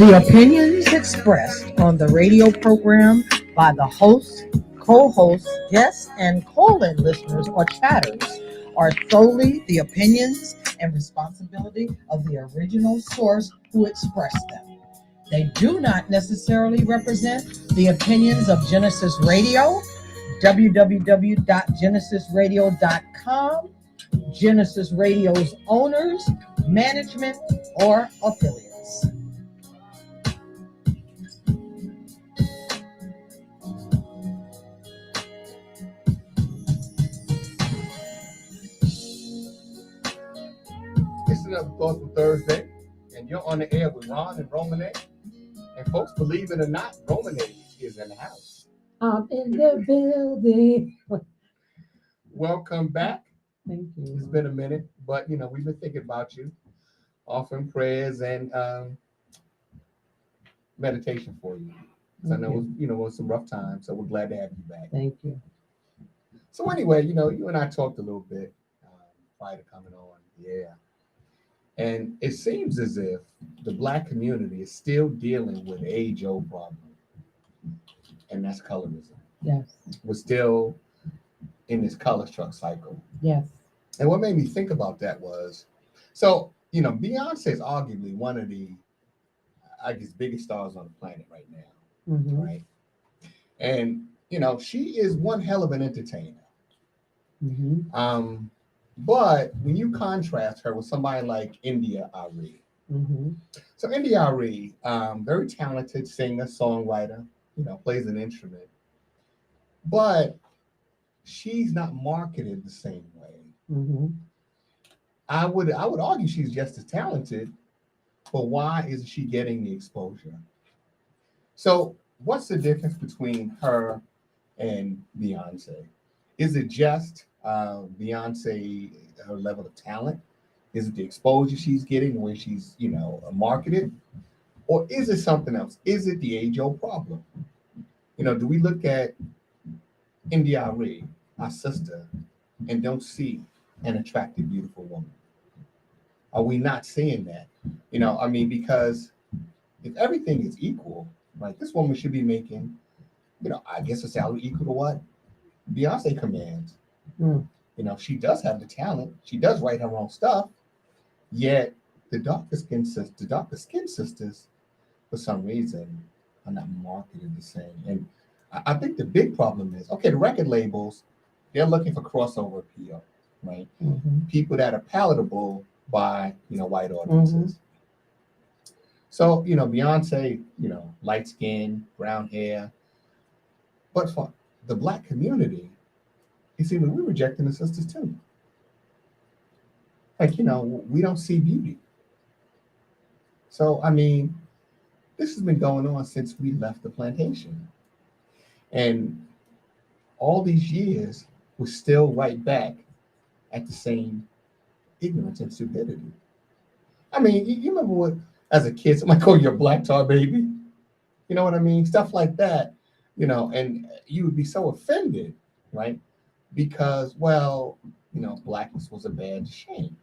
The opinions expressed on the radio program by the host, co-hosts, guests, and call-in listeners or chatters are solely the opinions and responsibility of the original source who expressed them. They do not necessarily represent the opinions of Genesis Radio, www.genesisradio.com, Genesis Radio's owners, management, or affiliates. This is another Thoughtful Thursday, and you're on the air with Ron and Romane. And folks, believe it or not, Romane is in the house. I'm in the building. Welcome back. Thank you. It's been a minute, but we've been thinking about you, offering prayers and meditation for you. So I know it was some rough times, so we're glad to have you back. Thank you. So anyway, you and I talked a little bit prior to coming on. Yeah. And it seems as if the Black community is still dealing with an age-old problem, and that's colorism. Yes. We're still in this color struck cycle. Yes. And what made me think about that was, so, Beyonce is arguably one of the, I guess, biggest stars on the planet right now, right? And, she is one hell of an entertainer. But when you contrast her with somebody like India Arie, so India Arie, very talented singer, songwriter, plays an instrument, but she's not marketed the same way. I would argue she's just as talented, but why isn't she getting the exposure? So what's the difference between her and Beyonce? Is it just Beyonce, her level of talent? Is it the exposure she's getting where she's, marketed? Or is it something else? Is it the age-old problem? Do we look at India Arie, our sister, and don't see an attractive, beautiful woman? Are we not seeing that? Because if everything is equal, right, this woman should be making, I guess a salary equal to what Beyonce commands. She does have the talent. She does write her own stuff. Yet the darker skin sisters, for some reason, are not marketed the same. And I think the big problem is, the record labels, they're looking for crossover appeal, right? People that are palatable by, white audiences. So, Beyonce, light skin, brown hair. But for the Black community, you see, we're rejecting the sisters too. Like, we don't see beauty. So, this has been going on since we left the plantation. And all these years, we're still right back at the same ignorance and stupidity. You remember what, as a kid, somebody called you a black tar baby? You know what I mean? Stuff like that, and you would be so offended, right? Because, blackness was a bad shame.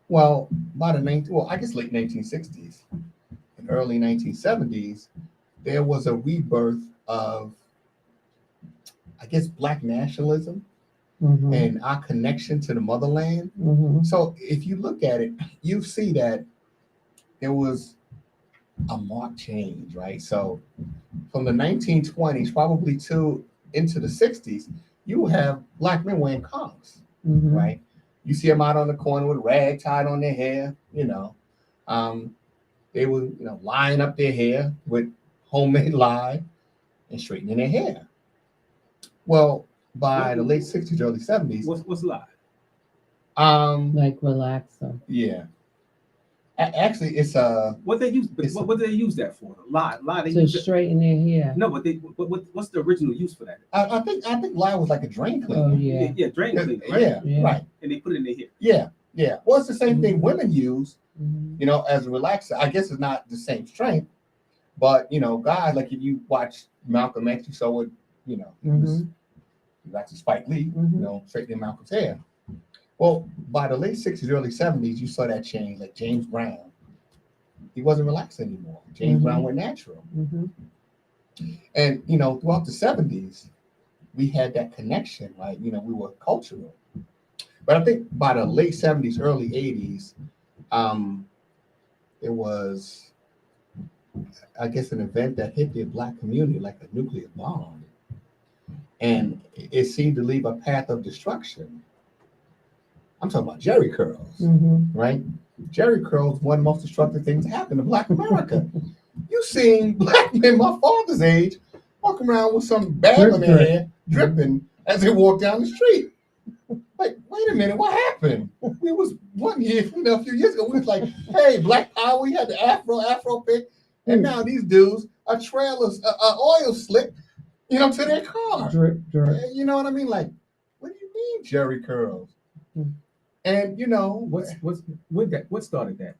Well, by the late 1960s and early 1970s, there was a rebirth of, I guess, Black nationalism and our connection to the motherland. So if you look at it, you see that there was a marked change, right? So from the 1920s, probably into the 60s, you have Black men wearing Conks, right? You see them out on the corner with a rag tied on their hair, They would, line up their hair with homemade lye and straightening their hair. Well, by the late 60s, early 70s. What's lye? Like relaxer. Yeah. Actually, it's what they use. What do they use that for? Lye. They to use straighten their hair. No, but what's the original use for that? I think lye was like a drain cleaner. Oh yeah. Yeah, drain cleaner. Right? Yeah, right. And they put it in their hair. Yeah. Well, it's the same thing women use, as a relaxer. I guess it's not the same strength, but guys, like if you watch Malcolm X, you saw what that's Spike Lee, straightening Malcolm's hair. Well, by the late 60s, early 70s, you saw that change, like James Brown, he wasn't relaxed anymore. James Brown went natural. And, throughout the 70s, we had that connection, right? We were cultural. But I think by the late 70s, early 80s, it was, I guess, an event that hit the Black community like a nuclear bomb. And it seemed to leave a path of destruction. I'm talking about Jerry curls, right? Jerry curls, one of the most destructive things to happen to Black America. You seen Black men my father's age walking around with some bag on their head, dripping as they walk down the street. Like, wait a minute, what happened? We was one year, a few years ago, we was like, hey, Black Power, we had the Afro pick, and now these dudes are trailers, oil slick, to their car. Drip. You know what I mean? Like, what do you mean, Jerry curls? And what started that?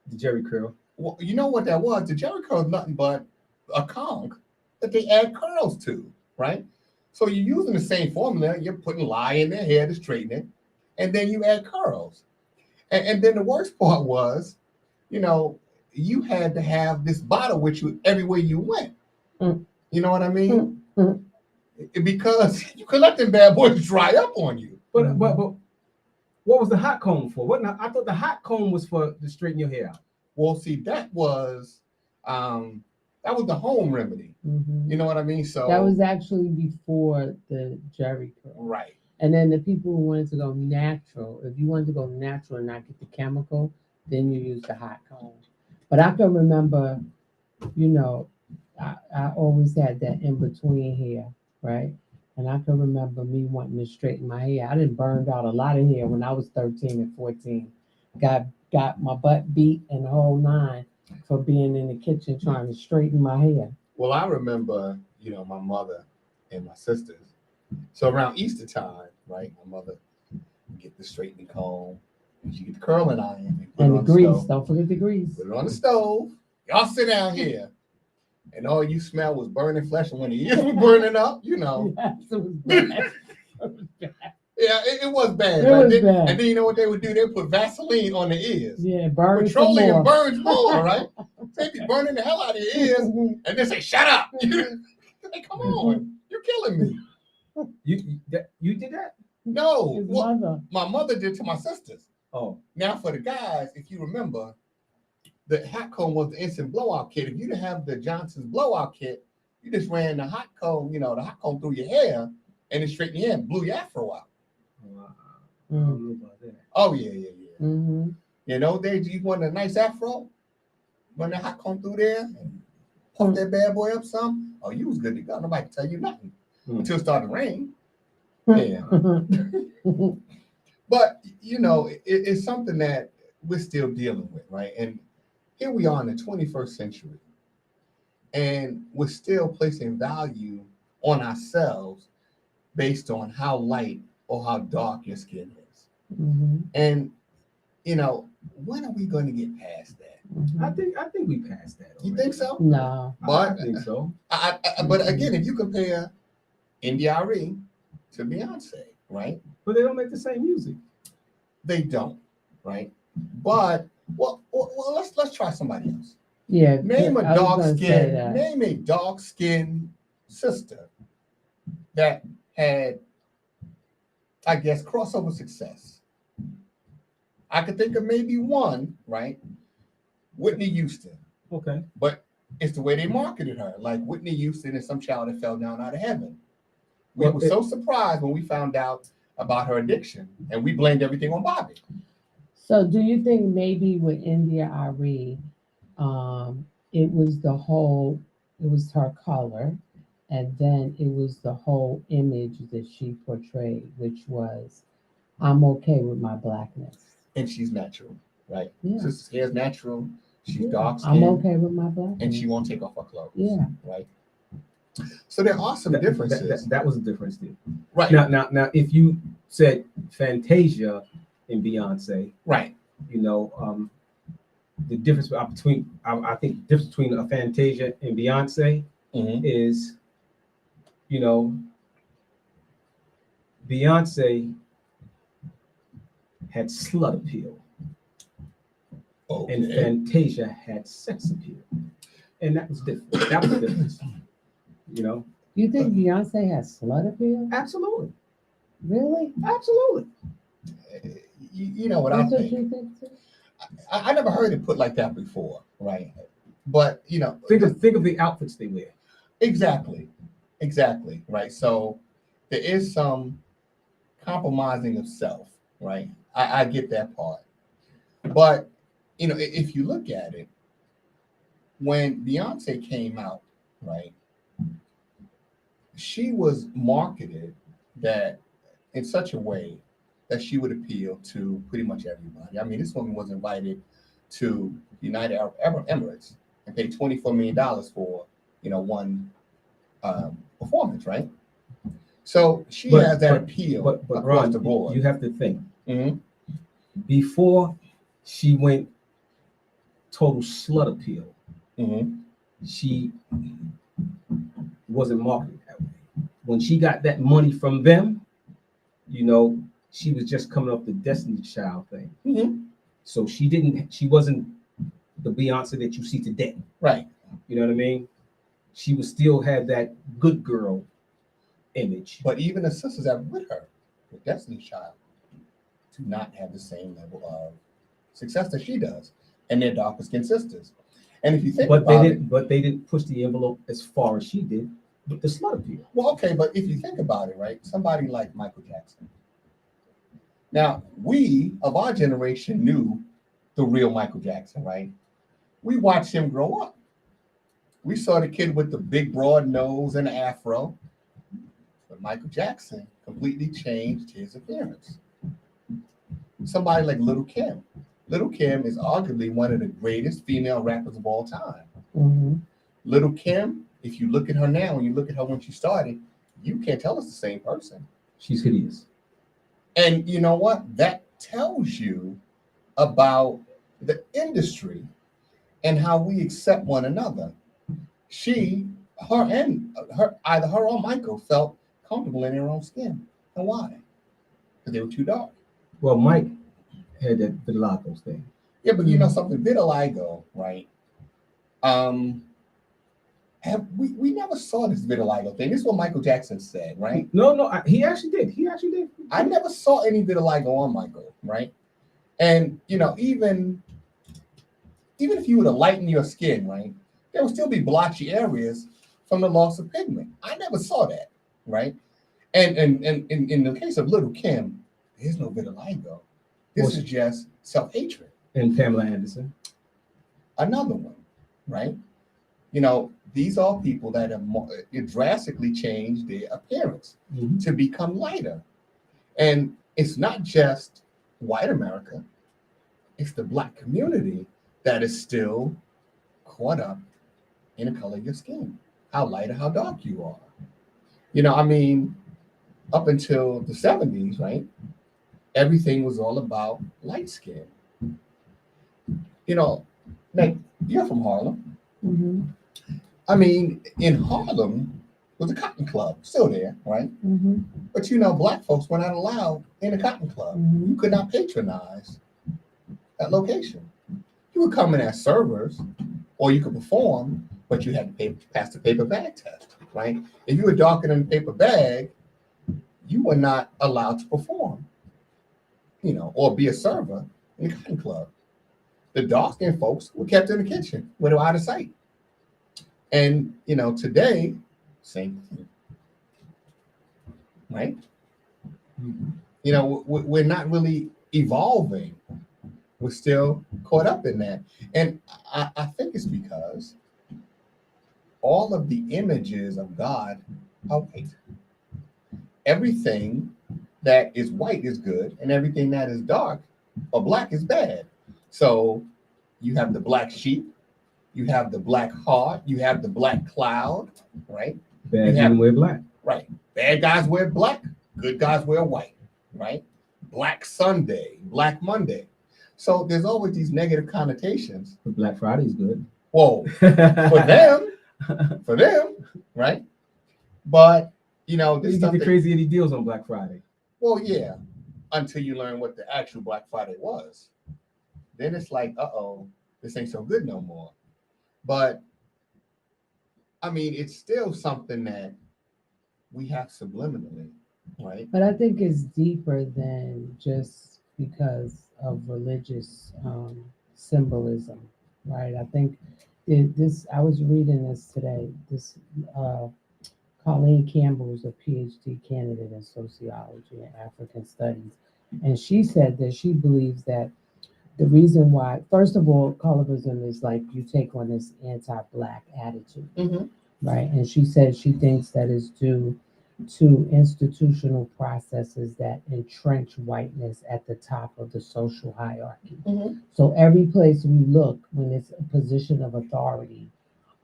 The Jerry curl. Well, you know what that was? The Jerry curl is nothing but a conch that they add curls to, right? So you're using the same formula. You're putting lye in their hair to straighten it, and then you add curls. And then the worst part was, you had to have this bottle with you everywhere you went. You know what I mean? Because you could let them bad boys dry up on you. But what was the hot comb for? I thought the hot comb was to straighten your hair out. Well, see, that was the home remedy. You know what I mean? So that was actually before the Jerry curl. Right. And then the people who wanted to go natural, if you wanted to go natural and not get the chemical, then you use the hot comb. But I can remember, I always had that in between hair, right? And I can remember me wanting to straighten my hair. I done burned out a lot of hair when I was 13 and 14. Got my butt beat and the whole nine for being in the kitchen trying to straighten my hair. Well, I remember, my mother and my sisters. So around Easter time, right, my mother would get the straightening comb, and she get the curling iron. And the grease, don't forget the grease. Put it on the stove. Y'all sit down here. And all you smell was burning flesh. And when the ears were burning up, Yes, it was bad. Yeah, it was bad. It was bad. And then you know what they would do? They would put Vaseline on the ears. Yeah, burn Petroleum burns more, right? They be burning the hell out of your ears and then say, shut up. Like, come on, you're killing me. You did that? No. His Well, mother. my mother did to my sisters. Oh. Now for the guys, if you remember, the hot comb was the instant blowout kit. If you didn't have the Johnson's blowout kit, you just ran the hot comb, the hot comb through your hair and it straightened your hair and blew your afro out. Wow. I don't know about that. Oh, yeah. Days you wanted a nice afro, run the hot comb through there and pump that bad boy up some. Oh, you was good to go. Nobody could tell you nothing until it started to rain. Yeah. But, it's something that we're still dealing with, right? And here we are in the 21st century, and we're still placing value on ourselves based on how light or how dark your skin is. And, when are we going to get past that? I think we passed that already. You think so? No. But I think so. But again, if you compare NDRE to Beyonce, right? But they don't make the same music. They don't, right? But let's try somebody else. Yeah. Name a dark skinned sister that had, I guess, crossover success. I could think of maybe one, right? Whitney Houston. Okay. But it's the way they marketed her. Like Whitney Houston is some child that fell down out of heaven. We were so surprised when we found out about her addiction, and we blamed everything on Bobby. So do you think maybe with India Ari, it was her color, and then it was the whole image that she portrayed, which was, I'm okay with my blackness. And she's natural, right? Yeah. Sister's hair is natural. She's dark skinned. I'm okay with my blackness. And she won't take off her clothes. Yeah. Right. So there are some differences. That was a difference there. Right. Now, if you said Fantasia and Beyonce, right. The difference between I think the difference between a Fantasia and Beyonce is, Beyonce had slut appeal. Okay. and Fantasia had sex appeal, and that was different. That was the difference. You know, You think Beyonce has slut appeal? absolutely, Really? absolutely. You know what That's I what think? you think too? I never heard it put like that before, right? But Think of the outfits they wear. exactly, right. So there is some compromising of self, right? I get that part, but if you look at it, when Beyonce came out, right, she was marketed that in such a way that she would appeal to pretty much everybody. I mean, this woman was invited to United Arab Emirates and paid $24 million for one performance, right? So she has that appeal But across Ron, the board. you have to think Mm-hmm. before she went total slut appeal. Mm-hmm. She wasn't marketed that way. When she got that money from them, she was just coming off the Destiny Child thing. Mm-hmm. So she wasn't the Beyonce that you see today. Right. You know what I mean? She was still had that good girl image. But even the sisters that were with her, with Destiny's Child, do not have the same level of success that she does, and they're darker skinned sisters. And if you think But about it, they didn't push the envelope as far as she did with the slut appeal. well, okay, but if you think about it, right, somebody like Michael Jackson. Now, we of our generation knew the real Michael Jackson, right? We watched him grow up. We saw the kid with the big broad nose and afro, but Michael Jackson completely changed his appearance. Somebody like Little Kim. Little Kim is arguably one of the greatest female rappers of all time. Mm-hmm. Little Kim, if you look at her now and you look at her when she started, you can't tell it's the same person. She's hideous. And you know what? That tells you about the industry and how we accept one another. Either her or Michael felt comfortable in their own skin. And why? Because they were too dark. Well, Mike had that vitiligo thing. Yeah, but you know something, vitiligo, right? We never saw this vitiligo thing. This is what Michael Jackson said, right? No, he actually did. He actually did. I never saw any vitiligo on Michael, right? And even if you were to lighten your skin, right, there would still be blotchy areas from the loss of pigment. I never saw that, right? And in the case of Little Kim, there's no vitiligo. This is just self-hatred. And Pamela Anderson. Another one, right? These are people that have drastically changed their appearance to become lighter. And it's not just white America, it's the Black community that is still caught up in the color of your skin, how light or how dark you are. Up until the 70s, right? Everything was all about light skin. Meg, you're from Harlem. Mm-hmm. In Harlem was a cotton club, still there, right? Mm-hmm. But Black folks were not allowed in a cotton club. Mm-hmm. You could not patronize that location. You would come in as servers, or you could perform, but you had to pass the paper bag test, right? If you were darker than the paper bag, you were not allowed to perform, or be a server in the cotton club. The dark-skinned folks were kept in the kitchen where they were out of sight. And, today, same thing, right? We're not really evolving. We're still caught up in that. And I think it's because all of the images of God are white. Everything that is white is good, and everything that is dark or black is bad. So you have the black sheep, you have the black hart, you have the black cloud, right? Bad men wear black. Right. Bad guys wear black, good guys wear white, right? Black Sunday, Black Monday. So there's always these negative connotations. But Black Friday is good. Whoa, for them, right? But you this get the crazy Eddie deals on Black Friday. Well, yeah, until you learn what the actual Black Friday was. then it's like, this ain't so good no more. But I mean, it's still something that we have subliminally, right? But I think it's deeper than just because of religious symbolism, right? I think this. I was reading this today. This uh, Colleen Campbell is a PhD candidate in sociology and African studies, and she said that she believes that the reason why, first of all, colorism is like you take on this anti-black attitude, Mm-hmm. right? And she said she thinks that is due to institutional processes that entrench whiteness at the top of the social hierarchy. Mm-hmm. So every place we look, when it's a position of authority,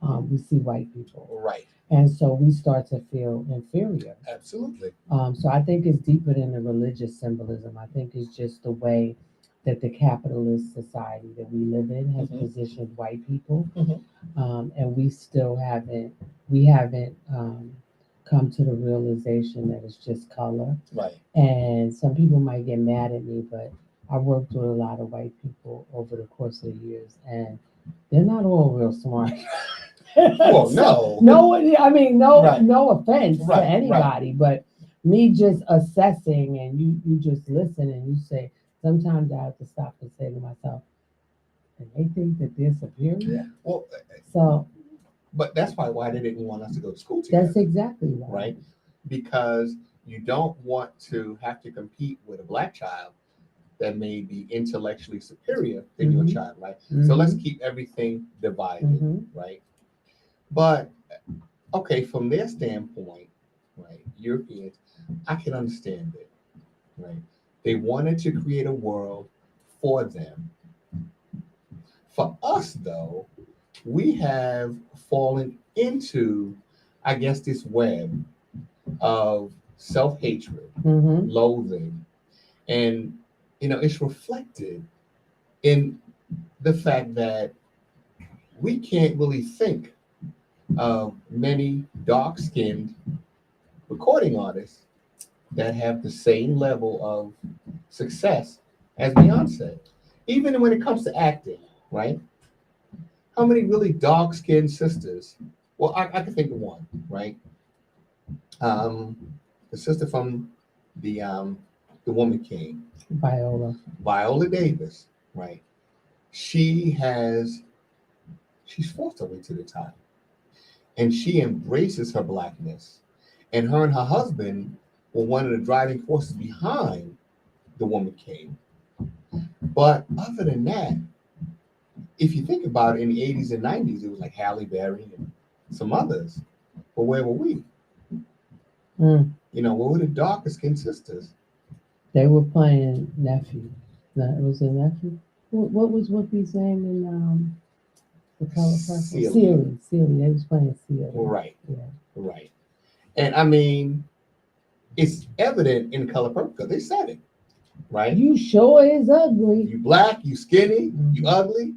we see white people. Right. And so we start to feel inferior. Absolutely. So I think it's deeper than the religious symbolism. I think it's just the way that the capitalist society that we live in has positioned white people, and we haven't come to the realization that it's just color. Right. And some people might get mad at me, but I worked with a lot of white people over the course of the years, and they're not all real smart. Well, no. No, I mean, no, Right. no offense Right, to anybody, but me just assessing and you just listen and you say, sometimes I have to stop and say to myself, and they think that they're superior. Well, So but that's why they didn't want us to go to school together. that's exactly right. Right? Because you don't want to have to compete with a black child that may be intellectually superior than your child, right? So let's keep everything divided, right? But okay, from their standpoint, right, Europeans, I can understand it, right? They wanted to create a world for them. For us, though, we have fallen into, I guess, this web of self-hatred, loathing, and it's reflected in the fact that we can't really think of many dark-skinned recording artists that have the same level of success as Beyonce. Even when it comes to acting, right? How many really dark-skinned sisters? Well, I can think of one, right? The sister from the Woman King, Viola Davis, right? She's forced her way to the top, and she embraces her blackness. And her husband were one of the driving forces behind the Woman King. But other than that, if you think about it, in the 80s and 90s, it was like Halle Berry and some others. But where were we? Where were the darker skinned sisters? They were playing Nephew. No, it was a Nephew. What was Whoopi's name in The Color Purple? Celie. They was playing Celie. Right. Yeah. Right. And I mean, it's evident in Color Purple because they said it, right? You sure is ugly. You black, you skinny, you ugly,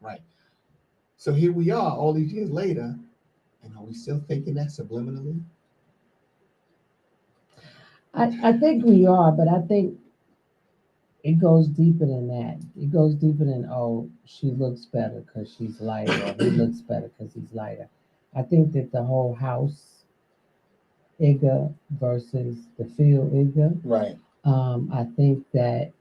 right? So here we are, all these years later, and are we still thinking that subliminally? I think we are, but I think it goes deeper than that. It goes deeper than, oh, she looks better because she's lighter, or he looks better because he's lighter. I think that the whole house Igga versus the field Igga, right? I think that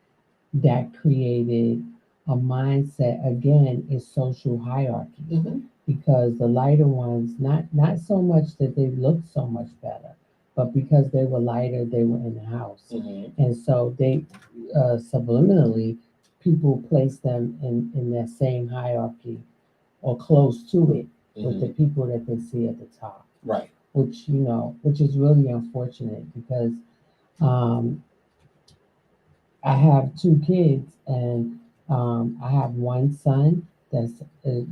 created a mindset, again, is social hierarchy, because the lighter ones, not so much that they looked so much better, but because they were lighter, they were in the house. And so they subliminally, people place them in that same hierarchy or close to it with the people that they see at the top. Right. Which is really unfortunate because I have 2 kids, and I have one son that's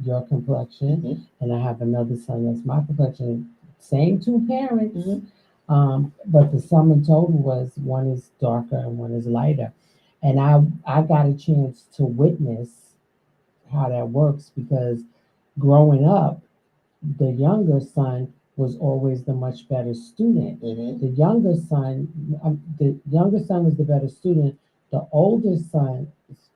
your complexion, and I have another son that's my complexion. Same 2 parents, but the sum and total was one is darker and one is lighter. And I got a chance to witness how that works because growing up, the younger son was always the much better student. The younger son was the better student. The older son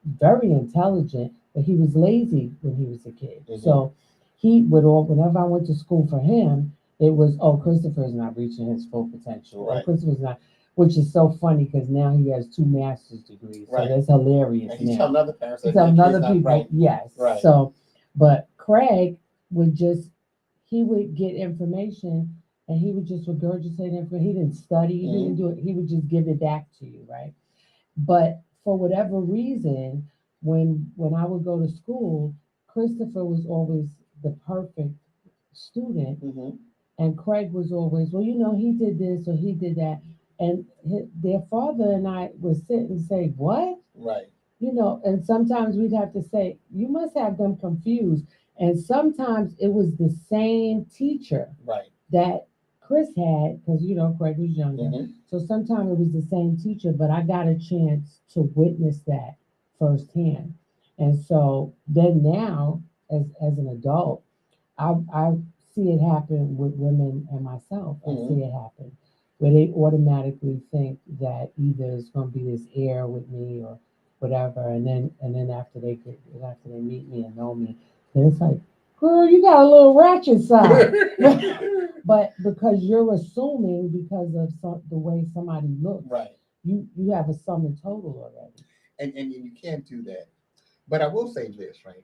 very intelligent, but he was lazy when he was a kid. Mhm. So he would all, whenever I went to school for him, it was, oh, Christopher's not reaching his full potential. Or Right. Christopher's not, which is so funny because now he has 2 master's degrees. So Right. that's hilarious. And he's now. telling other parents that Telling their other kid's not people, right. yes. Right. So, but Craig would just, he would get information and he would just regurgitate information. He didn't study, he didn't do it, he would just give it back to you, right? But for whatever reason, when I would go to school, Christopher was always the perfect student, Mhm. and Craig was always, well, he did this or he did that, and their father and I would sit and say, what? Right. And sometimes we'd have to say, you must have them confused. And sometimes it was the same teacher Right. that Chris had, because Craig was younger. Mhm. So sometimes it was the same teacher, but I got a chance to witness that firsthand. And so then now, as an adult, I see it happen with women and myself. I Mhm. see it happen where they automatically think that either it's going to be this air with me or whatever, and then after they meet me and know me, then it's like, girl, you got a little ratchet side. But because you're assuming because of the way somebody looks, Right. you have a sum and total already. And you can't do that. But I will say this, right?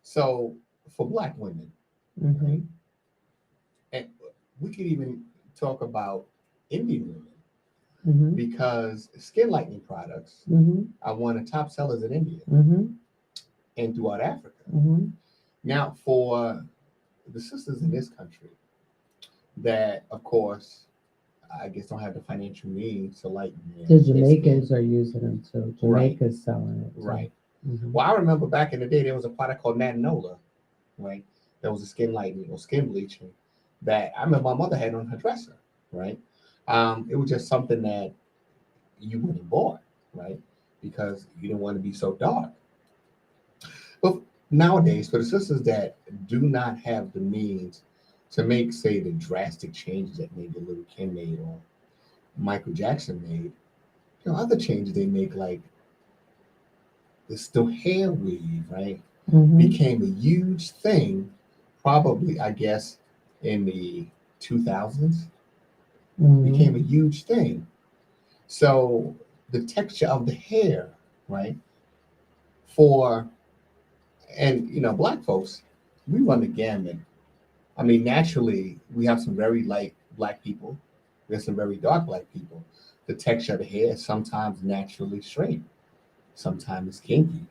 So for Black women, Mm-hmm. and we could even talk about Indian women, Mm-hmm. because skin lightening products Mm-hmm. are one of the top sellers in India Mm-hmm. and throughout Africa. Mm-hmm. Now, for the sisters in this country that, of course, I guess don't have the financial means to lighten The their Jamaicans skin. are using them too. Right. Jamaica's selling it too. Right. Mm-hmm. Well, I remember back in the day, there was a product called Natanola, right? That was a skin lightening or skin bleaching that I remember my mother had on her dresser, right? It was just something that you went and bought, right? Because you didn't want to be so dark. But nowadays, for the sisters that do not have the means to make, say, the drastic changes that maybe little Kim made or Michael Jackson made, other changes they make, like the hair weave, right? Mm-hmm. Became a huge thing, probably, I guess, in the 2000s. Mm-hmm. Became a huge thing. So the texture of the hair, right? And Black folks, we run the gamut. I mean, naturally, we have some very light Black people. We have some very dark Black people. The texture of the hair is sometimes naturally straight, sometimes it's kinky.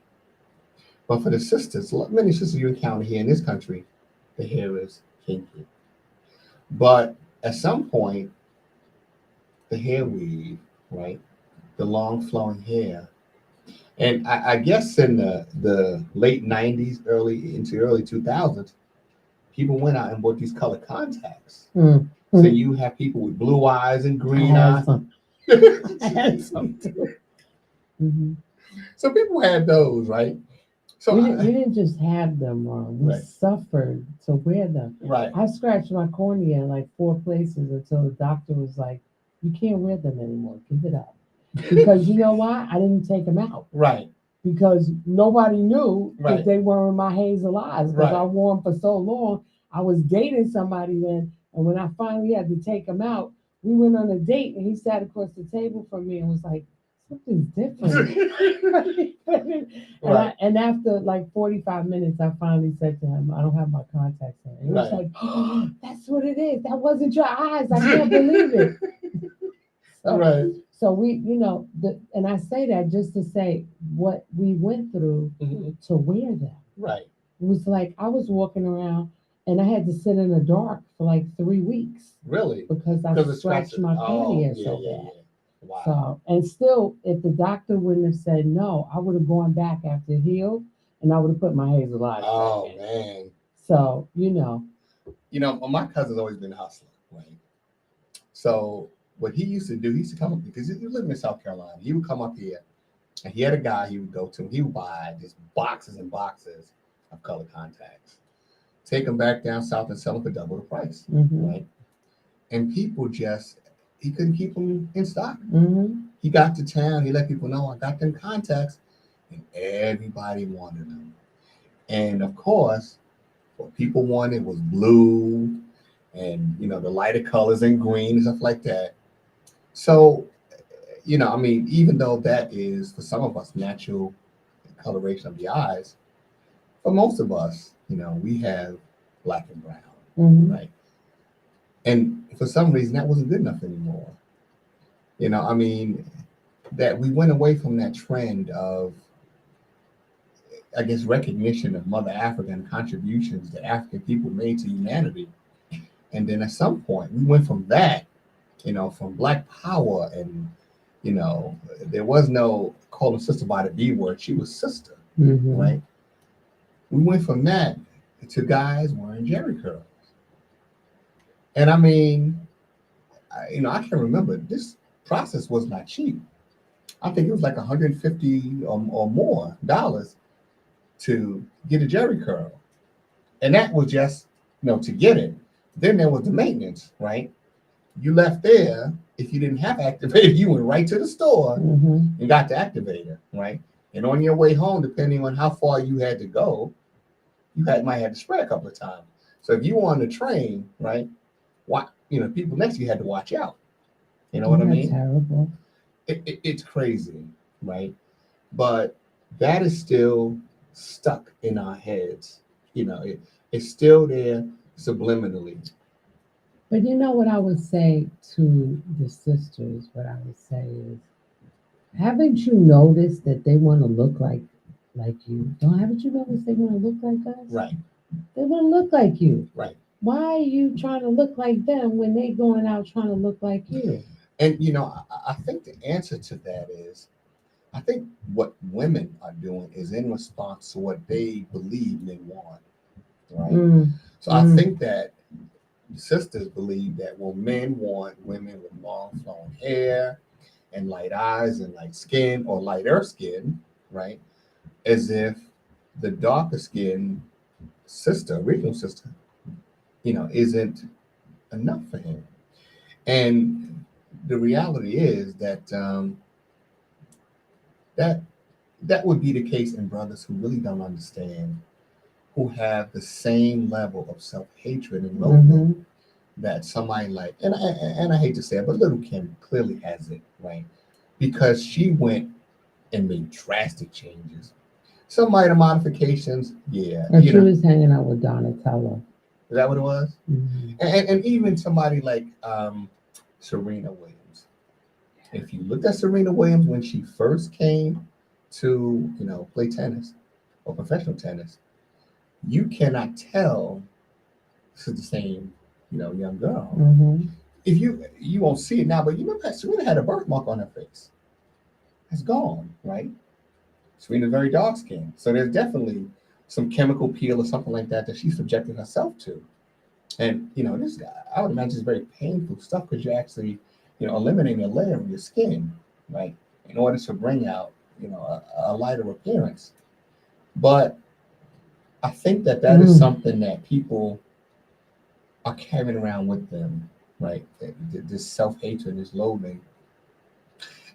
But for the sisters, many sisters you encounter here in this country, the hair is kinky. But at some point, the hair weave, right? The long flowing hair. And I guess in the late 90s, early 2000s, people went out and bought these color contacts. Mm-hmm. So you have people with blue eyes and green I eyes. had some too. Mm-hmm. So people had those, right? So we didn't just have them wrong. We Right. suffered to wear them. Right. I scratched my cornea in like 4 places until the doctor was like, you can't wear them anymore. Give it up. Because you know why? I didn't take them out. Right. Because nobody knew Right. that they were my hazel eyes. Because Right. I wore them for so long. I was dating somebody then. And when I finally had to take them out, we went on a date and he sat across the table from me and was like, something's different. And after like 45 minutes, I finally said to him, I don't have my contacts in. And he was like, oh, that's what it is. That wasn't your eyes. I can't believe it. So we, and I say that just to say what we went through to wear them. Right. It was like I was walking around and I had to sit in the dark for like 3 weeks. Really? Because I scratched my cornea so bad. Wow. So, and still, if the doctor wouldn't have said no, I would have gone back after it healed and I would have put my hazel eyes back in. Man. So, my cousin's always been a hustler, right? So what he used to do, he used to come up, because he lived in South Carolina. He would come up here and he had a guy he would go to, and he would buy just boxes and boxes of color contacts, take them back down south and sell them for double the price, right? And people he couldn't keep them in stock. He got to town, he let people know, I got them contacts. and everybody wanted them. And of course, what people wanted was blue and, you know, the lighter colors and green and stuff like that. So, you know, I mean, even though that is for some of us natural coloration of the eyes, for most of us, you know, we have black and brown, right? And for some reason, that wasn't good enough anymore. You know, I mean, that we went away from that trend of, I guess, recognition of Mother Africa and contributions that African people made to humanity. And then at some point, we went from that, you know, from Black power, and, you know, there was no calling sister by the B word. She was sister, right? We went from that to guys wearing jerry curls. And I mean, you know, I can remember this process was not cheap. I think it was like 150 or more dollars to get a jerry curl. And that was just, you know, to get it. Then there was the maintenance, right? You left there. If you didn't have activator, you went right to the store and got the activator, right? And on your way home, depending on how far you had to go, might have to spray a couple of times. So if you were on the train, right, you know, people next to you had to watch out. You know what I mean? Terrible. It's crazy, right? But that is still stuck in our heads. You know, it's still there subliminally. But you know what I would say to the sisters, what I would say is, haven't you noticed that they want to look like you? Haven't you noticed they want to look like us? Right. They want to look like you. Right. Why are you trying to look like them when they going out trying to look like you? And, you know, I think the answer to that is, I think what women are doing is in response to what they believe they want, right? So I think that sisters believe that, well, men want women with long flowing hair and light eyes and light skin or lighter skin, right? As if the darker skin sister, original sister, you know, isn't enough for him. And the reality is that that would be the case in brothers who really don't understand, who have the same level of self-hatred and loathing that somebody like, and I hate to say it, but little Kim clearly has it, right? Because she went and made drastic changes. Some minor modifications, yeah. And she was hanging out with Donatello. Is that what it was? And even somebody like Serena Williams. If you looked at Serena Williams when she first came to, you know, play tennis or professional tennis, you cannot tell this is the same, you know, young girl. If you won't see it now, but you remember that Serena had a birthmark on her face. It's gone, right? Serena's very dark skinned, so there's definitely some chemical peel or something like that she subjected herself to. And, you know, this guy, I would imagine, is very painful stuff because you're actually, you know, eliminating a layer of your skin, right, in order to bring out, you know, a lighter appearance. But I think that is something that people are carrying around with them, right? This self-hatred, this loathing.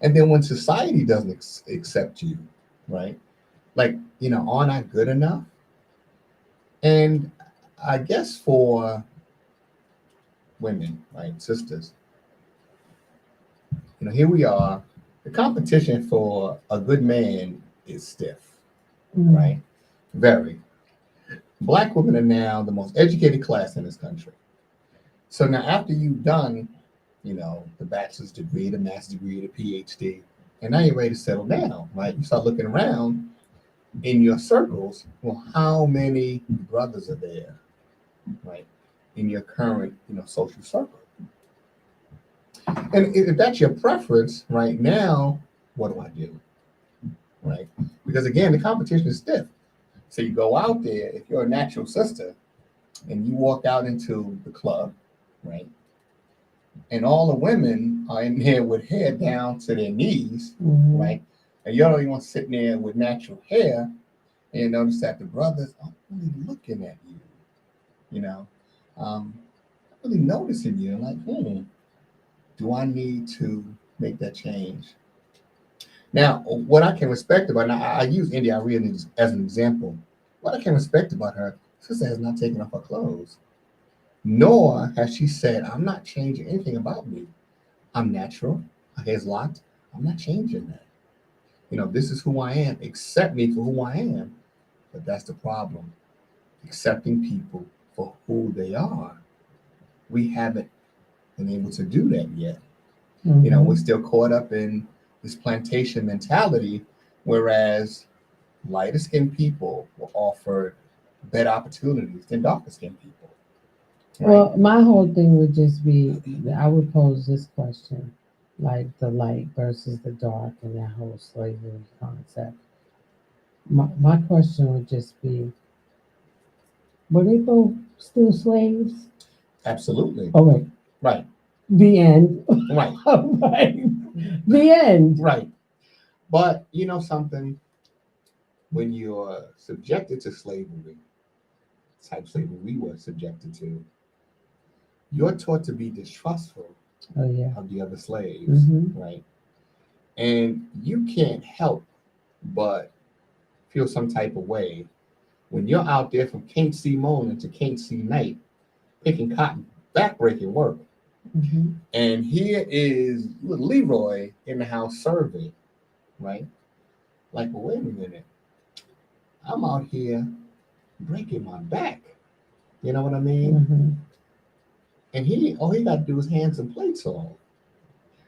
And then when society doesn't accept you, right? Like, you know, aren't I good enough? And I guess for women, right, sisters, you know, here we are. The competition for a good man is stiff, right? Very. Black women are now the most educated class in this country. So now after you've done, you know, the bachelor's degree, the master's degree, the PhD, and now you're ready to settle down, right? You start looking around in your circles. Well, how many brothers are there, right, in your current, you know, social circle? And if that's your preference, right now, what do I do, right? Because again, the competition is stiff. So you go out there, if you're a natural sister, and you walk out into the club, right? And all the women are in there with hair down to their knees, right? And you're the only one sitting there with natural hair, and you notice that the brothers are really looking at you, you know, really noticing you, like, do I need to make that change? Now, what I can respect about, now I use India Arie as an example. What I can respect about her, sister has not taken off her clothes, nor has she said, I'm not changing anything about me. I'm natural. My hair's locked. I'm not changing that. This is who I am. Accept me for who I am. But that's the problem. Accepting people for who they are. We haven't been able to do that yet. We're still caught up in this plantation mentality, whereas lighter skinned people were offered better opportunities than darker skinned people. Right? Well, my whole thing would just be that I would pose this question, like the light versus the dark and that whole slavery concept. My question would just be, were they both still slaves? Absolutely. Oh, wait. Right. The end. Right. Right. The end. Right. But something, when you're subjected to slavery, type slavery we were subjected to, you're taught to be distrustful of the other slaves, right? And you can't help but feel some type of way when you're out there from can't see morning to can't see night, picking cotton, backbreaking work. And here is Leroy in the house serving, right? Like, well, wait a minute. I'm out here breaking my back. You know what I mean? And all he got to do is hand some plates off.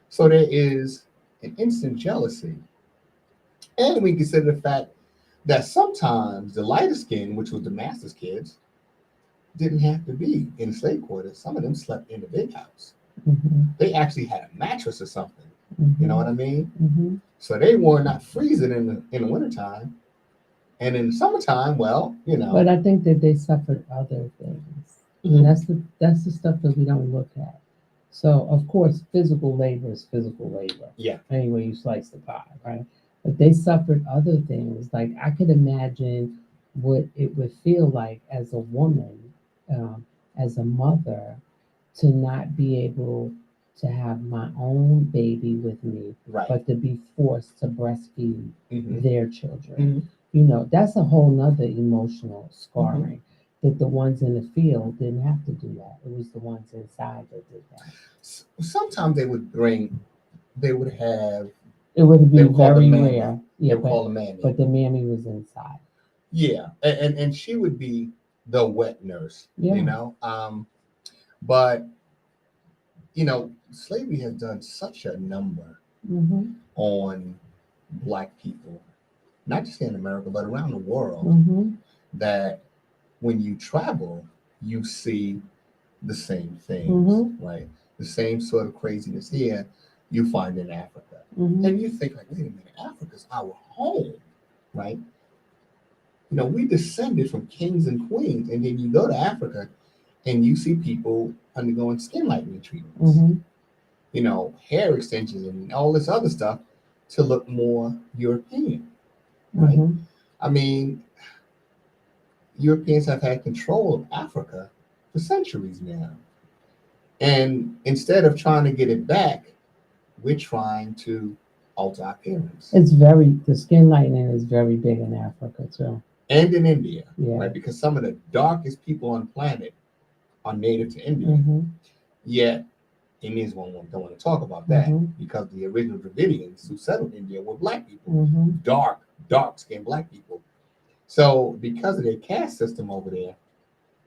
So there is an instant jealousy. And we consider the fact that sometimes the lighter skin, which was the master's kids, didn't have to be in slave quarters. Some of them slept in the big house. They actually had a mattress or something. You know what I mean? So they were not freezing in the wintertime. And in the summertime, But I think that they suffered other things. That's the stuff that we don't look at. So of course, physical labor is physical labor. Yeah. Anyway, you slice the pie, right? But they suffered other things. Like I could imagine what it would feel like as a woman, as a mother, to not be able to have my own baby with me, right. but to be forced to breastfeed their children. Mm-hmm. That's a whole nother emotional scarring. That the ones in the field didn't have to do that. It was the ones inside that did that. Sometimes they would have. It would be very rare. Yeah, they would call a mammy. But the mammy was inside. Yeah, and she would be the wet nurse. Yeah. But slavery has done such a number on Black people, not just in America, but around the world, that when you travel, you see the same things, right? The same sort of craziness here you find in Africa. And you think, like, wait a minute, Africa's our home, right? We descended from kings and queens, and then you go to Africa and you see people undergoing skin lightening treatments, hair extensions and all this other stuff to look more European, right? I mean, Europeans have had control of Africa for centuries now. And instead of trying to get it back, we're trying to alter our appearance. The skin lightening is very big in Africa too. And in India, Yeah. right? Because some of the darkest people on the planet are native to India. Yet, Indians don't want to talk about that because the original Dravidians who settled India were Black people, dark-skinned Black people. So because of their caste system over there,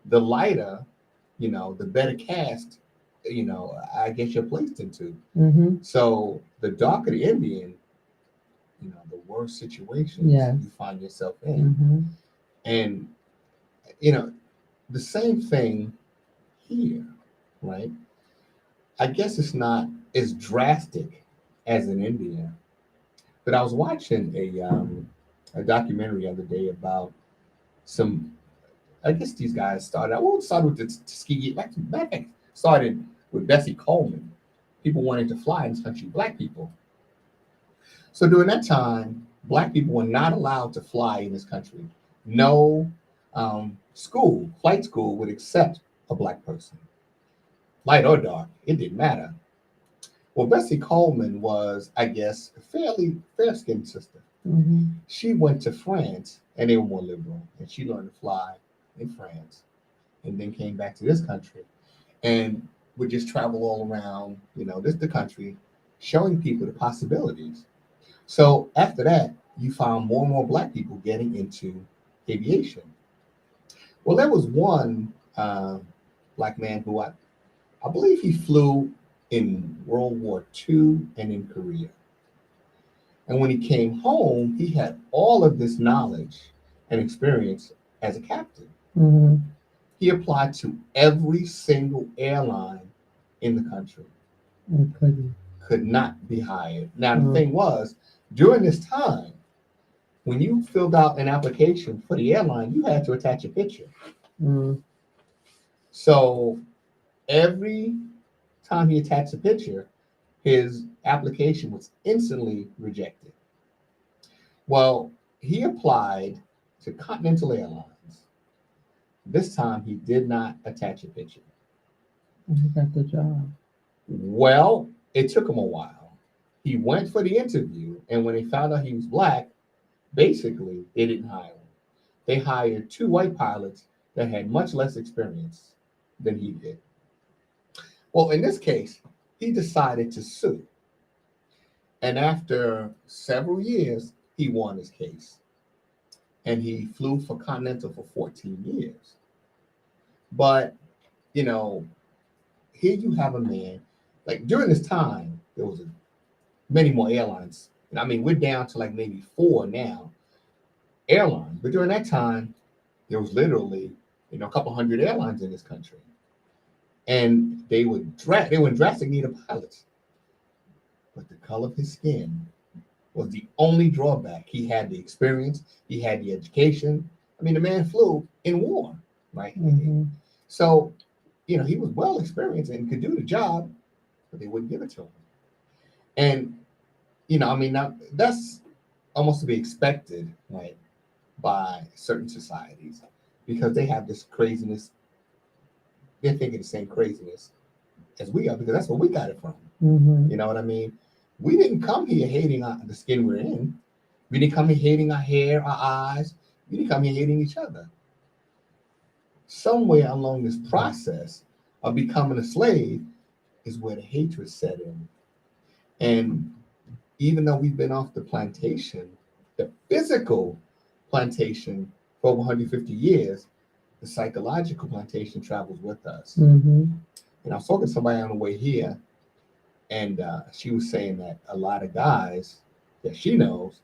the lighter, the better caste, I guess you're placed into. So the darker the Indian, the worse situations you find yourself in. And, the same thing here, right? I guess it's not as drastic as in India, but I was watching a documentary the other day about some. I guess these guys started with the Tuskegee. Matter of fact, started with Bessie Coleman. People wanting to fly in this country, Black people. So during that time, Black people were not allowed to fly in this country. No flight school would accept a Black person, light or dark. It didn't matter. Well, Bessie Coleman was, I guess, a fairly fair-skinned sister. Mm-hmm. She went to France, and they were more liberal, and she learned to fly in France, and then came back to this country, and would just travel all around, the country, showing people the possibilities. So after that, you found more and more Black people getting into aviation. Well, there was one Black man who I believe he flew in World War II and in Korea. And when he came home, he had all of this knowledge and experience as a captain. Mm-hmm. He applied to every single airline in the country. And couldn't. Could not be hired. Now, the thing was, during this time, when you filled out an application for the airline, you had to attach a picture. Mm. So every time he attached a picture, his application was instantly rejected. Well, he applied to Continental Airlines. This time he did not attach a picture. And he got the job. Well, it took him a while. He went for the interview, and when they found out he was Black, basically they didn't hire him. They hired two white pilots that had much less experience than he did. Well, in this case, he decided to sue. And after several years, he won his case. And he flew for Continental for 14 years. But, here you have a man, like during this time, there was many more airlines. And I mean, we're down to like maybe 4 now airlines. But during that time, there was literally, a couple hundred airlines in this country. And they were in drastic need of pilots. But the color of his skin was the only drawback. He had the experience, he had the education. I mean, the man flew in war, right? Mm-hmm. So, he was well experienced and could do the job, but they wouldn't give it to him. And, now that's almost to be expected, right, by certain societies, because they have this craziness. They're thinking the same craziness as we are, because that's where we got it from. Mm-hmm. You know what I mean? We didn't come here hating the skin we're in. We didn't come here hating our hair, our eyes. We didn't come here hating each other. Somewhere along this process of becoming a slave is where the hatred set in. And even though we've been off the plantation, the physical plantation for over 150 years, the psychological plantation travels with us. Mm-hmm. And I was talking to somebody on the way here, and she was saying that a lot of guys that she knows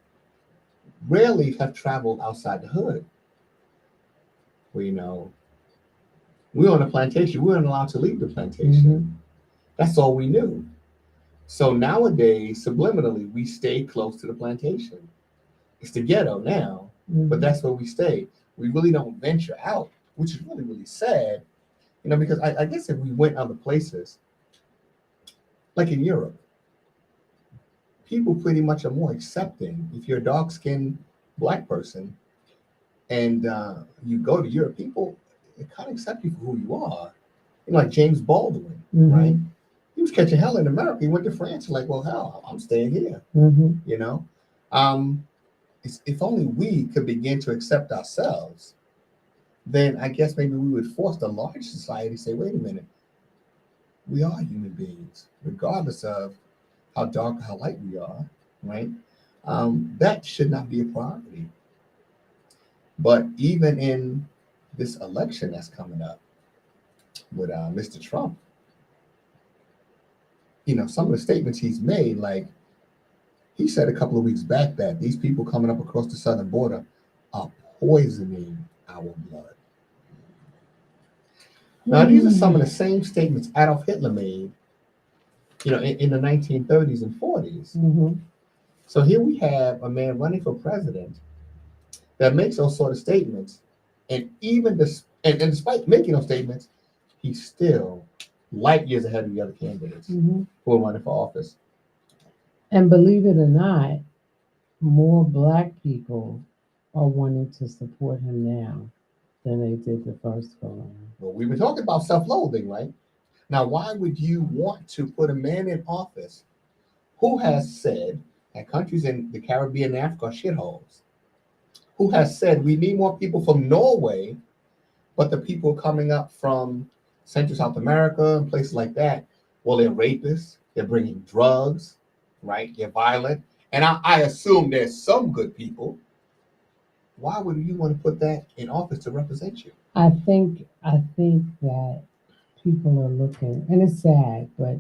rarely have traveled outside the hood. Where, we were on a plantation. We weren't allowed to leave the plantation. Mm-hmm. That's all we knew. So nowadays, subliminally, we stay close to the plantation. It's the ghetto now, but that's where we stay. We really don't venture out, which is really, really sad. Because I guess if we went other places, like in Europe, people pretty much are more accepting. If you're a dark-skinned Black person and you go to Europe, people kind of accept you for who you are. Like James Baldwin, Mm-hmm. right? He was catching hell in America. He went to France, like, well, hell, I'm staying here. Mm-hmm. If only we could begin to accept ourselves, then I guess maybe we would force the large society to say, wait a minute, we are human beings, regardless of how dark or how light we are, right? That should not be a priority. But even in this election that's coming up with Mr. Trump, some of the statements he's made, like he said a couple of weeks back that these people coming up across the southern border are poisoning our blood. Now, these are some of the same statements Adolf Hitler made, in the 1930s and 40s. Mm-hmm. So here we have a man running for president that makes those sort of statements, and even despite making those statements, he's still light years ahead of the other candidates Mm-hmm. who are running for office. And believe it or not, more Black people are wanting to support him now than they did the first go around. Well, we were talking about self-loathing, right? Now, why would you want to put a man in office who has said that countries in the Caribbean and Africa are shitholes? Who has said we need more people from Norway, but the people coming up from Central South America and places like that, well, they're rapists, they're bringing drugs, right? They're violent. And I assume there's some good people. Why would you want to put that in office to represent you? I think that people are looking, and it's sad, but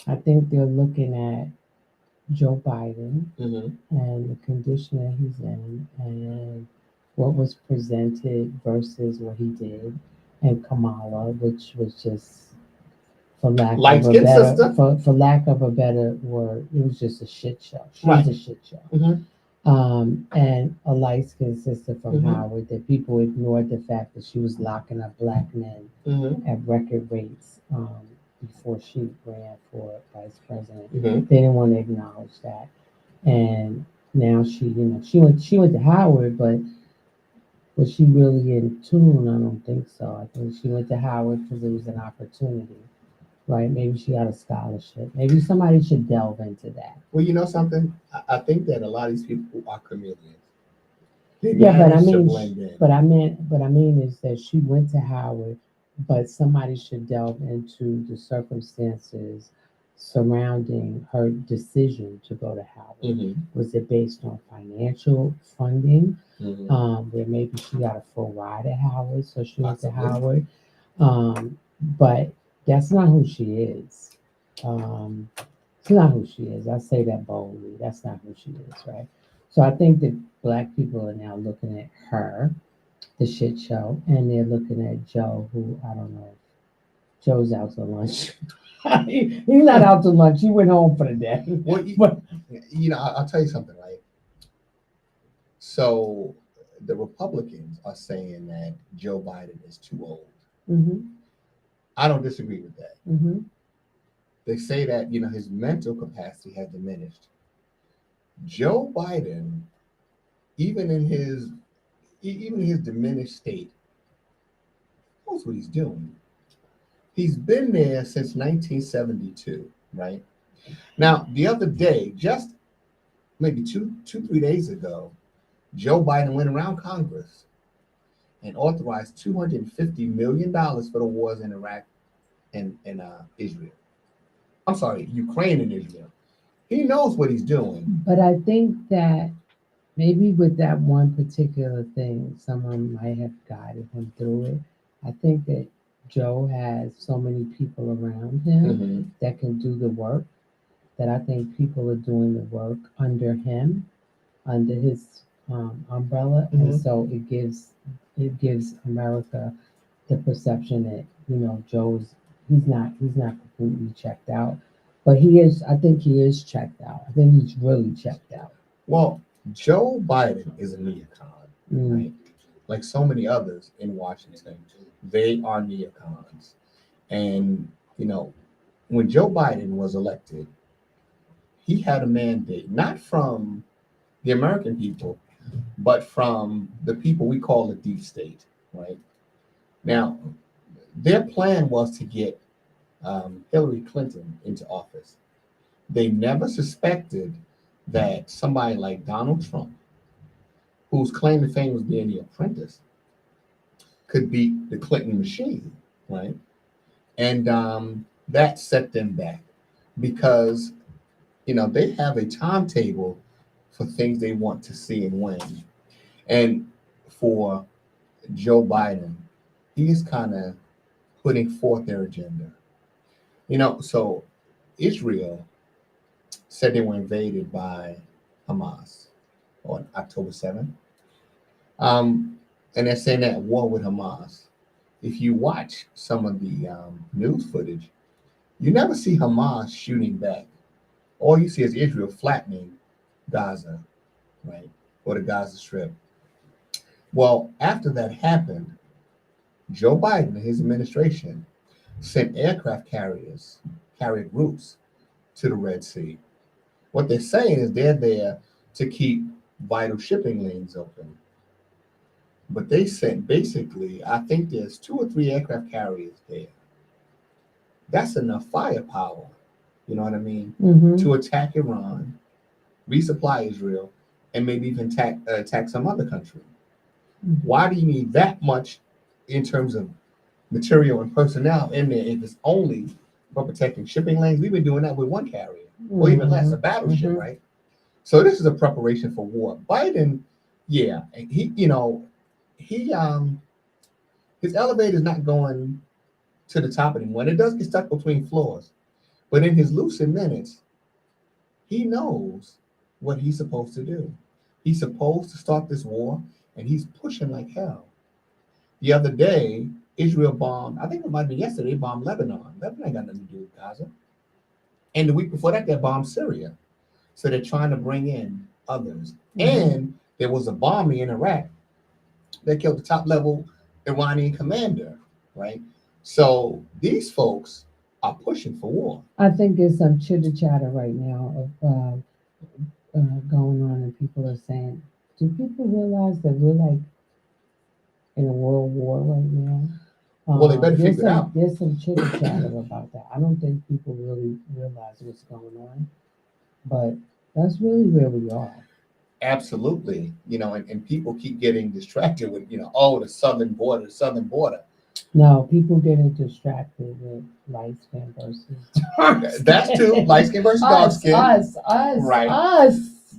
I think they're looking at Joe Biden Mm-hmm. and the condition that he's in and what was presented versus what he did, and Kamala, which was just for lack Light of a skin better sister. for lack of a better word, it was just a shit show. She Right. was a shit show. Mm-hmm. And a light skinned sister from Mhm. Howard that people ignored the fact that she was locking up black men Mm-hmm. at record rates before she ran for vice president. Mm-hmm. They didn't want to acknowledge that. And now she went to Howard, but was she really in tune? I don't think so. I think she went to Howard because it was an opportunity, right? Maybe she got a scholarship. Maybe somebody should delve into that. Well, you know something? I think that a lot of these people are chameleons. They Yeah, but I manage to mean, blend in. but I mean is that she went to Howard, but somebody should delve into the circumstances surrounding her decision to go to Howard. Mhm. Was it based on financial funding, Mhm. where maybe she got a full ride at Howard, so she went to Possibly. Howard? But that's not who she is. It's not who she is. I say that boldly. That's not who she is, right? So I think that black people are now looking at her, the shit show, and they're looking at Joe, who I don't know. Joe's out to lunch. He's not out to lunch. He went home for the day. Well, But I'll tell you something, right? So the Republicans are saying that Joe Biden is too old. mhm, I don't disagree with that. mhm. They say that his mental capacity has diminished. Joe Biden, even in his diminished state, knows what he's doing. He's been there since 1972, right? Now, the other day, just maybe 3 days ago, Joe Biden went around Congress and authorized $250 million for the wars in Iraq and Israel. I'm sorry, Ukraine and Israel. He knows what he's doing. But I think that maybe with that one particular thing, someone might have guided him through it. I think that Joe has so many people around him Mm-hmm. that can do the work, that I think people are doing the work under him, under his umbrella, and Mhm. so it gives America the perception that he's not completely checked out, but he is. I think he is checked out. I think he's really checked out. Well, Joe Biden is a neocon, Mm. right? Like so many others in Washington, they are neocons. And, when Joe Biden was elected, he had a mandate, not from the American people, but from the people we call the deep state, right? Now, their plan was to get Hillary Clinton into office. They never suspected that somebody like Donald Trump, whose claim to fame was being the apprentice, could beat the Clinton machine, right? And that set them back because, they have a timetable for things they want to see and when. And for Joe Biden, he is kind of putting forth their agenda. So Israel said they were invaded by Hamas on October 7th. And they're saying they're at war with Hamas. If you watch some of the news footage, you never see Hamas shooting back. All you see is Israel flattening Gaza, right? Or the Gaza Strip. Well, after that happened, Joe Biden and his administration sent carrier groups to the Red Sea. What they're saying is they're there to keep vital shipping lanes open. But they sent basically, I think there's 2 or 3 aircraft carriers there. that's enough firepower, you know what I mean, Mm-hmm. to attack Iran, resupply Israel, and maybe even attack some other country. Mm-hmm. Why do you need that much in terms of material and personnel in there if it's only for protecting shipping lanes? We've been doing that with one carrier, or even less, a battleship, Mm-hmm. right? So this is a preparation for war. Biden, yeah, he, his elevator is not going to the top anymore. And it does get stuck between floors, but in his lucid minutes, he knows what he's supposed to do. He's supposed to start this war, and he's pushing like hell. The other day, Israel bombed, I think it might have been yesterday, bombed Lebanon. Lebanon ain't got nothing to do with Gaza. And the week before that, they bombed Syria. So they're trying to bring in others. Mm-hmm. And there was a bombing in Iraq that killed the top level Iranian commander, right? So these folks are pushing for war. I think there's some chitter chatter right now of going on, and people are saying, "Do people realize that we're like in a world war right now?" Well, they better figure it out. There's some chitter chatter about that. I don't think people really realize what's going on, but that's really where we are. Absolutely. And people keep getting distracted with, oh, the southern border, the southern border. No, people getting distracted with light skin versus dark skin. That's too, light skin versus dark skin. Us, right.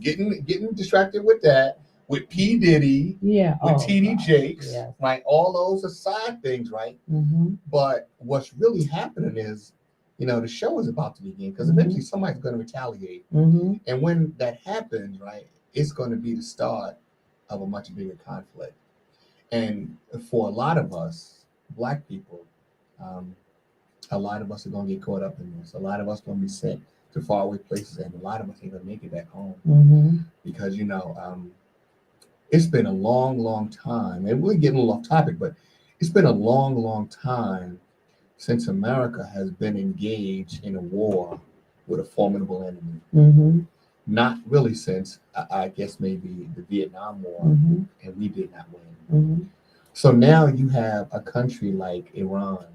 Getting distracted with that, with P. Diddy, Yeah. with TD Jakes, yes. right? All those are side things, right? Mm-hmm. But what's really happening is, the show is about to begin because eventually somebody's going to retaliate. Mm-hmm. And when that happens, right, it's going to be the start of a much bigger conflict. And for a lot of us, Black people, a lot of us are going to get caught up in this. A lot of us are going to be sent to faraway places, and a lot of us ain't going to make it back home. Mm-hmm. Because, it's been a long, long time, and we're getting a little off topic, but it's been a long, long time since America has been engaged in a war with a formidable enemy. Mm-hmm. Not really since, I guess, maybe the Vietnam War, Mm-hmm. and we did not win. Mm-hmm. So now you have a country like Iran,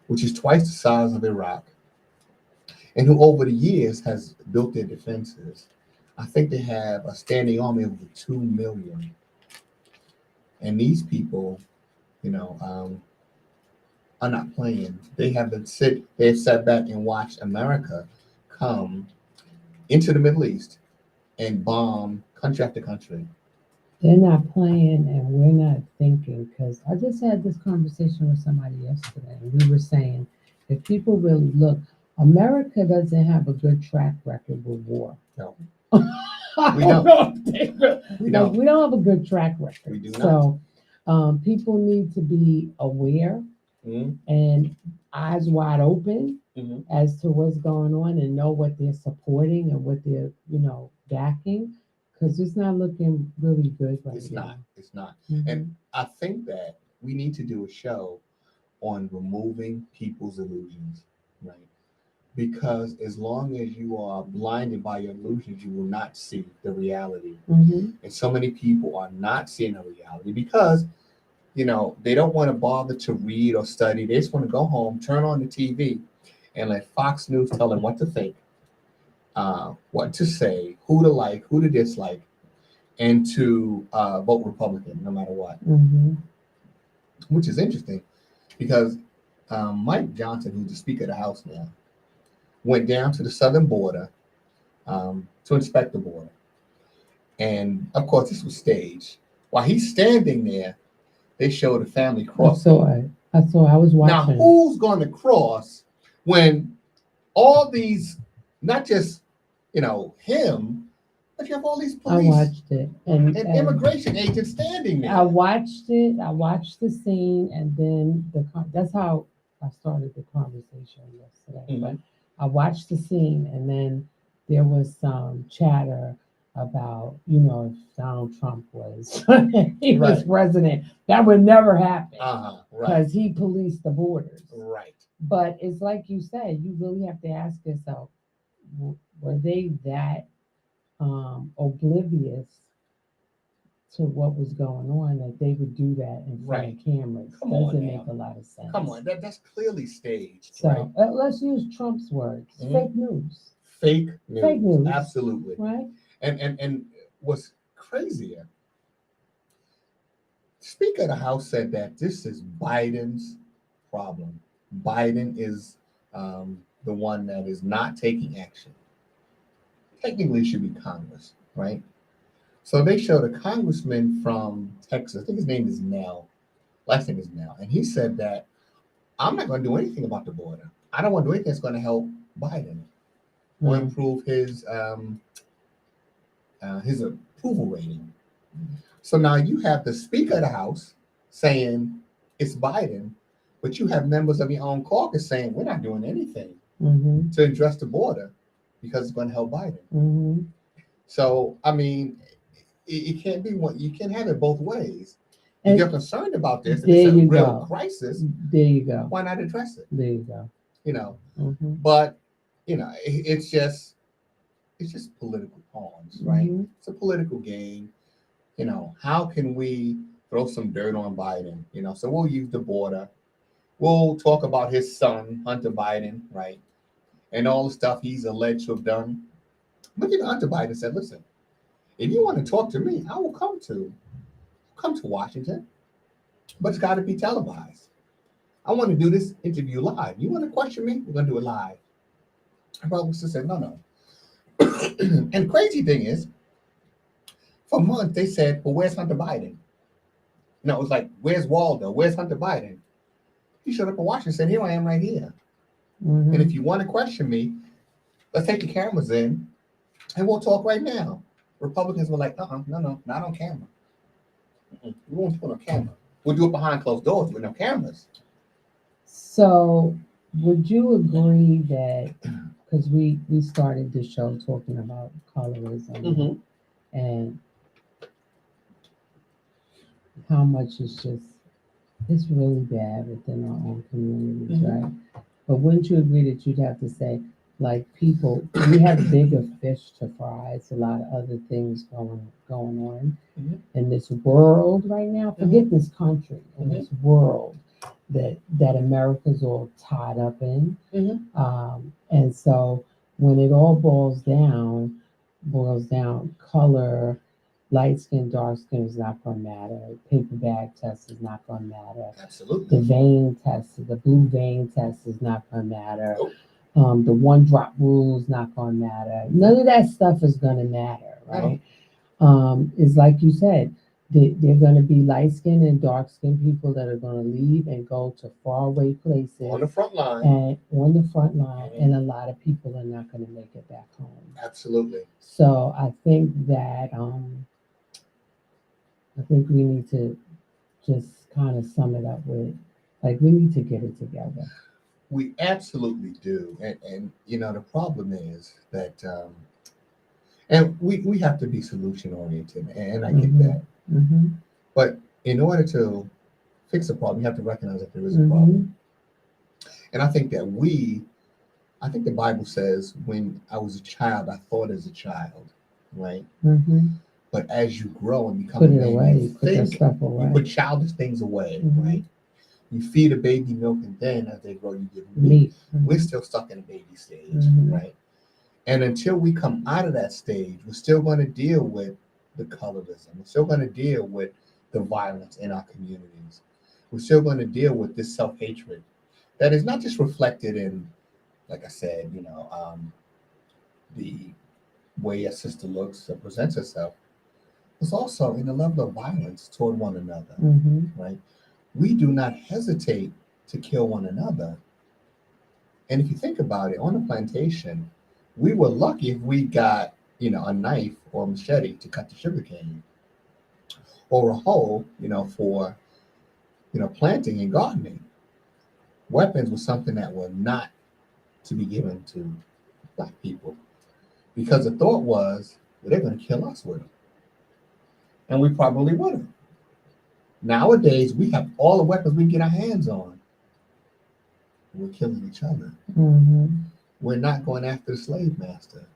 which is twice the size of Iraq, and who over the years has built their defenses. I think they have a standing army of over 2 million. And these people, are not playing. They've sat back and watched America come into the Middle East and bomb country after country. They're not playing, and we're not thinking. Because I just had this conversation with somebody yesterday, and we were saying, if people really look, America doesn't have a good track record with war. No. We don't. We don't. We don't have a good track record. We do not. So people need to be aware and eyes wide open as to what's going on, and know what they're supporting and what they're, backing, because it's not looking really good right now. It's not. Mm-hmm. And I think that we need to do a show on removing people's illusions, right? Because as long as you are blinded by your illusions, you will not see the reality. Mm-hmm. And so many people are not seeing the reality because, they don't want to bother to read or study. They just want to go home, turn on the TV, and let Fox News tell them what to think, what to say, who to like, who to dislike, and to vote Republican no matter what. Mm-hmm. Which is interesting because Mike Johnson, who's the Speaker of the House now, went down to the southern border to inspect the border. And of course, this was staged. While he's standing there, they showed a family crossing. I was watching. Now, who's going to cross when all these, not just, him, but you have all these police I watched it. and immigration agents standing there. I watched it. I watched the scene, and then that's how I started the conversation yesterday. Mm-hmm. But I watched the scene, and then there was some chatter about, if Donald Trump was was president, that would never happen because he policed the borders. Right. But it's like you said, you really have to ask yourself, were they that oblivious to what was going on, that they would do that in front Right. of cameras. Come on Doesn't now. make a lot of sense. Come on, that's clearly staged, So right? let's use Trump's words: Mhm. fake news, Fake news. Fake news. Absolutely. right? And what's crazier, Speaker of the House said that this is Biden's problem. Biden is the one that is not taking action. Technically, it should be Congress, right? So they showed a congressman from Texas. I think his name is Nell. Last name is Nell, and he said that I'm not going to do anything about the border. I don't want to do anything that's going to help Biden or Mm. improve his approval rating. So now you have the Speaker of the House saying it's Biden, but you have members of your own caucus saying we're not doing anything Mm-hmm. to address the border because it's going to help Biden. Mm-hmm. So I mean, it can't be one. You can't have it both ways. If And you're concerned about this, if there it's a you real go. crisis, There you go. why not address it? There you go. You know, Mm-hmm. but it's just political pawns, right? Mhm. It's a political game. How can we throw some dirt on Biden? So we'll use the border. We'll talk about his son, Hunter Biden, right? And all the stuff he's alleged to have done. But Hunter Biden said, listen, if you want to talk to me, I will come to Washington, but it's got to be televised. I want to do this interview live. You want to question me? We're going to do it live. My brother said, no. And crazy thing is, for months they said, well, where's Hunter Biden? No, it was like, where's Waldo? Where's Hunter Biden? He showed up in Washington and said, here I am right here. Mm-hmm. And if you want to question me, let's take the cameras in and we'll talk right now. Republicans were like, no, not on camera. We won't put on camera. We'll do it behind closed doors with no cameras. So, would you agree that, because we started the show talking about colorism and how much it's really bad within our own communities, Mhm. right? But wouldn't you agree that you'd have to say, like, people, we have bigger fish to fry. It's a lot of other things going on Mhm. in this world right now. Forget this country, in this world that America's all tied up in. And so when it all boils down, color, light skin, dark skin is not going to matter. Paper bag test is not going to matter. Absolutely. The vein test, the blue vein test is not going to matter. Nope. The one drop rule is not going to matter. None of that stuff is going to matter, right? It's like you said, they're going to be light skinned and dark skinned people that are going to leave and go to faraway places On the front line. and on the front line, and a lot of people are not going to make it back home. Absolutely. So I think that we need to just kind of sum it up with, like, we need to get it together. We absolutely do. And the problem is that and we have to be solution oriented, and I get that. Mm-hmm. But in order to fix a problem, you have to recognize that there is a Mm-hmm. problem. And I think the Bible says, when I was a child, I thought as a child, right? Mm-hmm. But as you grow and become Put a it man, away. you Put that think, stuff away. you put childish things away, Mhm. right? You feed a baby milk, and then as they grow, you give them meat. Meat. We're still stuck in a baby stage, Mhm. right? And until we come out of that stage, we're still going to deal with the colorism. We're still going to deal with the violence in our communities. We're still going to deal with this self-hatred that is not just reflected in, like I said, the way a sister looks or presents herself. It's also in the level of violence toward one another, Mm-hmm. right? We do not hesitate to kill one another. And if you think about it, on the plantation, we were lucky if we got, a knife or a machete to cut the sugarcane, or a hoe, for, planting and gardening. Weapons was something that were not to be given to Black people, because the thought was, well, they're going to kill us with them. And we probably would have. Nowadays, we have all the weapons we can get our hands on. We're killing each other. Mm-hmm. We're not going after the slave master.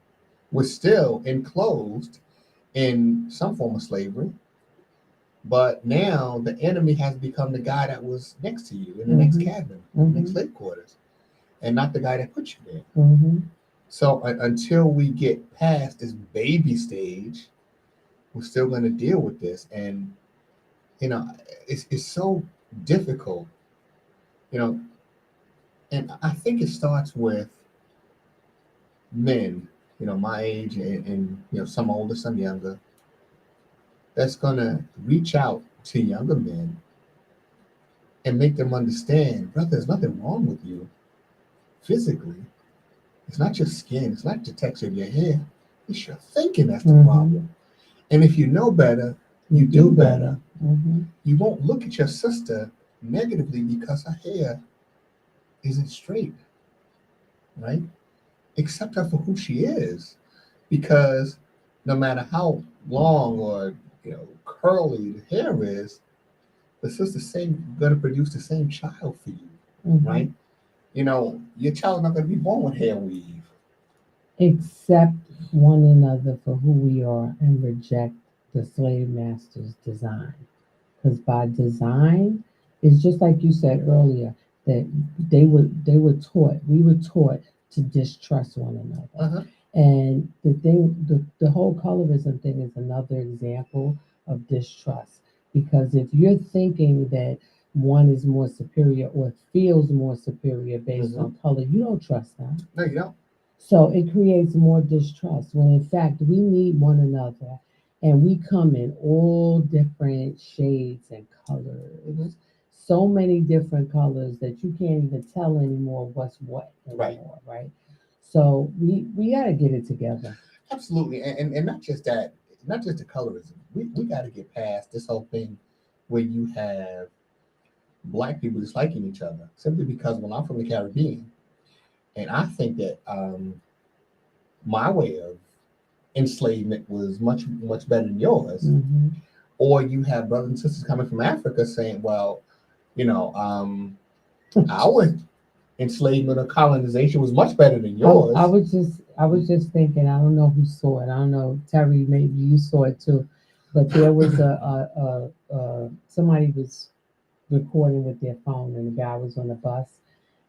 We're still enclosed in some form of slavery, But now the enemy has become the guy that was next to you in the next cabin, next slave quarters, and not the guy that put you there. So until we get past this baby stage, we're still going to deal with this. And, it's so difficult, and I think it starts with men, my age and some older, some younger, that's going to reach out to younger men and make them understand, brother, there's nothing wrong with you physically. It's not your skin. It's not the texture of your hair. It's your thinking that's the problem. And if you know better, you do better. You won't look at your sister negatively because her hair isn't straight, right? Accept her for who she is, because no matter how long or curly the hair is, the sister's going to produce the same child for you, right? Your child's not going to be born with hair weave. Accept one another for who we are and reject the slave master's design. Because by design, it's just like you said earlier, that we were taught to distrust one another. And the whole colorism thing is another example of distrust. Because if you're thinking that one is more superior or feels more superior based on color, you don't trust them. No, you don't. So it creates more distrust when in fact we need one another, and we come in all different shades and colors. So many different colors that you can't even tell anymore what's what anymore, right? So we got to get it together. Absolutely. And not just that, not just the colorism. We got to get past this whole thing where you have Black people disliking each other simply because when I'm from the Caribbean, and I think that my way of enslavement was much better than yours. Or you have brothers and sisters coming from Africa saying, well, our enslavement or colonization was much better than yours. I was just thinking, I don't know who saw it. I don't know, Terry, maybe you saw it too. But there was somebody was recording with their phone, and the guy was on the bus,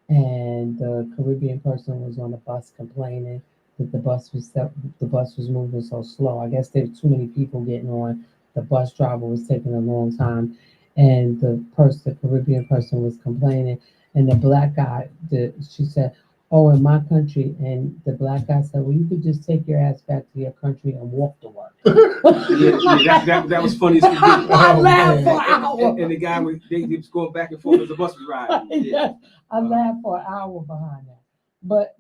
and the Caribbean person was on the bus complaining that the bus was moving so slow. I guess there were too many people getting on. The bus driver was taking a long time, and the Caribbean person was complaining. And the Black guy, she said, "Oh, in my country," and the Black guy said, "Well, you could just take your ass back to your country and walk to work." That was funny. I laughed for an hour. And the guy they was going back and forth as the bus was riding. Yes, I laughed for an hour behind that. But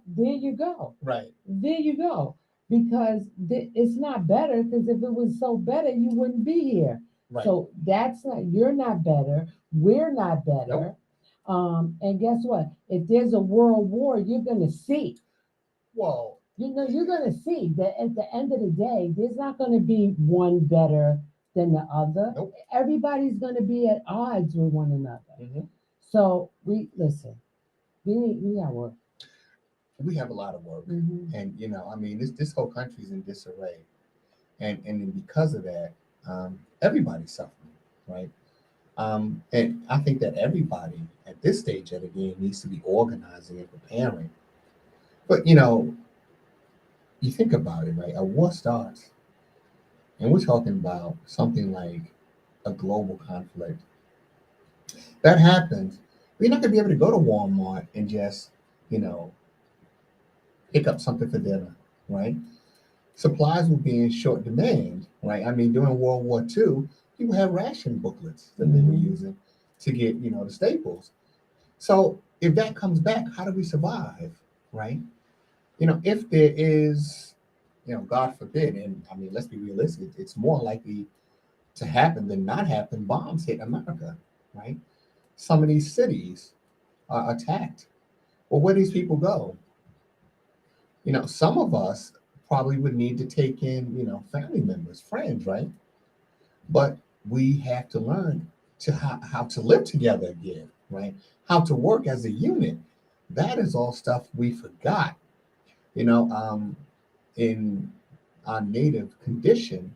there you go. Right. There you go. Because it's not better, because if it was so better, you wouldn't be here. Right. So you're not better. We're not better. Nope. And guess what? If there's a world war, you're going to see. Whoa. You're going to see that at the end of the day, there's not going to be one better than the other. Nope. Everybody's going to be at odds with one another. So we got work. We have a lot of work, and this whole country is in disarray, and because of that, everybody's suffering, right? And I think that everybody at this stage of the game needs to be organizing and preparing. But you think about it, right? A war starts, and we're talking about something like a global conflict. That happens. We're not going to be able to go to Walmart and just, pick up something for dinner, right? Supplies will be in short demand, right? I mean, during World War II, people had ration booklets that they were using to get, the staples. So if that comes back, how do we survive, right? If there is, God forbid, and I mean, let's be realistic, it's more likely to happen than not happen, bombs hit America, right? Some of these cities are attacked. Well, where do these people go? Some of us probably would need to take in, family members, friends, right? But we have to learn to how to live together again, right? How to work as a unit. That is all stuff we forgot. In our native condition,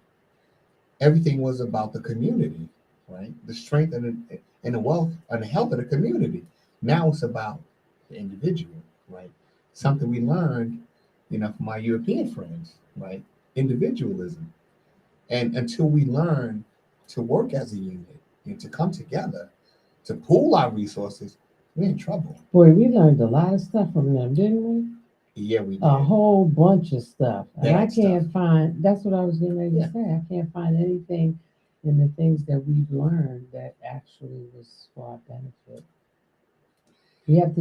everything was about the community, right? The strength and the wealth and the health of the community. Now it's about the individual, right? Something we learned, from our European friends, right? Individualism. And until we learn to work as a unit and to come together, to pool our resources, we're in trouble. Boy, we learned a lot of stuff from them, didn't we? Yeah, we did. A whole bunch of stuff. And Bad I can't stuff. find, that's what I was getting ready to Yeah. say. I can't find anything in the things that we've learned that actually was for our benefit. We have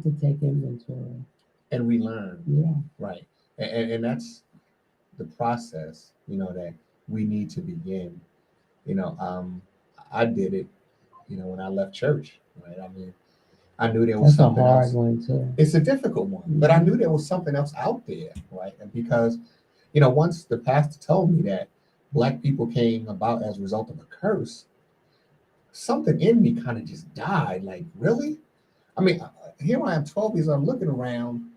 to take inventory. And we learn, Yeah. right? And that's the process, that we need to begin. I did it, when I left church, right? I mean, I knew there was That's a something hard else. one too. It's a difficult one, but I knew there was something else out there, right? And because, once the pastor told me that Black people came about as a result of a curse, something in me kind of just died. Like, really? I mean, here I am, 12 years, I'm looking around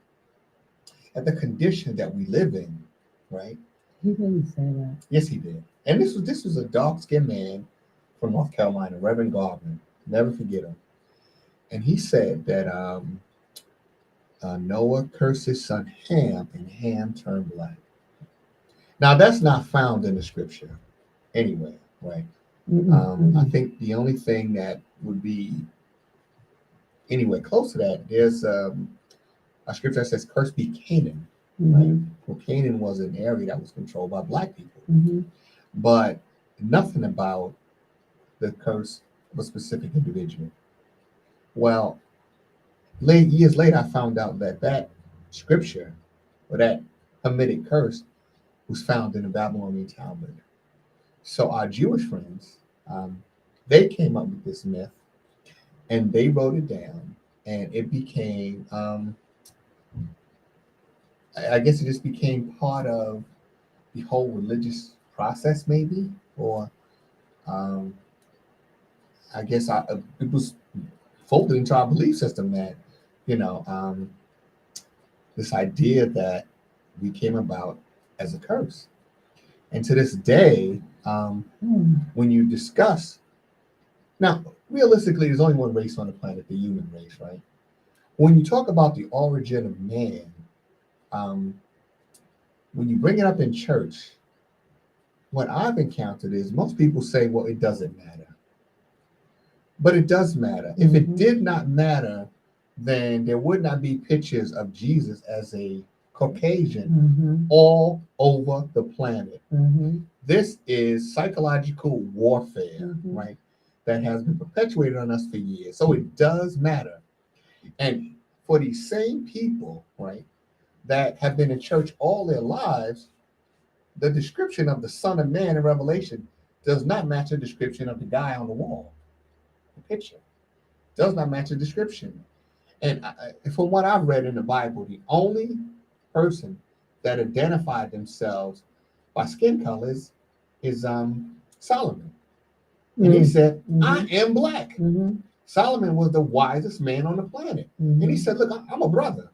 at the condition that we live in, right? He didn't say that. Yes, he did. And this was a dark-skinned man from North Carolina, Reverend Garvin. Never forget him. And he said that Noah cursed his son Ham, and Ham turned black. Now, that's not found in the scripture anywhere, right? I think the only thing that would be anywhere close to that, there's a scripture that says, "Cursed be Canaan." Right? Well, Canaan was an area that was controlled by Black people, but nothing about the curse of a specific individual. Well, years later, I found out that scripture, or that Hamitic curse, was found in the Babylonian Talmud. So our Jewish friends, they came up with this myth, and they wrote it down, and it became, I guess it just became part of the whole religious process, maybe, or I guess it was folded into our belief system that, this idea that we came about as a curse. And to this day, when you discuss, now, realistically, there's only one race on the planet, the human race, right? When you talk about the origin of man, when you bring it up in church, what I've encountered is most people say, well, it doesn't matter. But it does matter. If it did not matter, then there would not be pictures of Jesus as a Caucasian all over the planet. This is psychological warfare, right? That has been perpetuated on us for years. So it does matter. And for these same people, right, that have been in church all their lives, the description of the Son of Man in Revelation does not match the description of the guy on the wall. The picture does not match the description. And from what I've read in the Bible, the only person that identified themselves by skin colors is Solomon. And he said, I am black. Solomon was the wisest man on the planet. And he said, look, I'm a brother.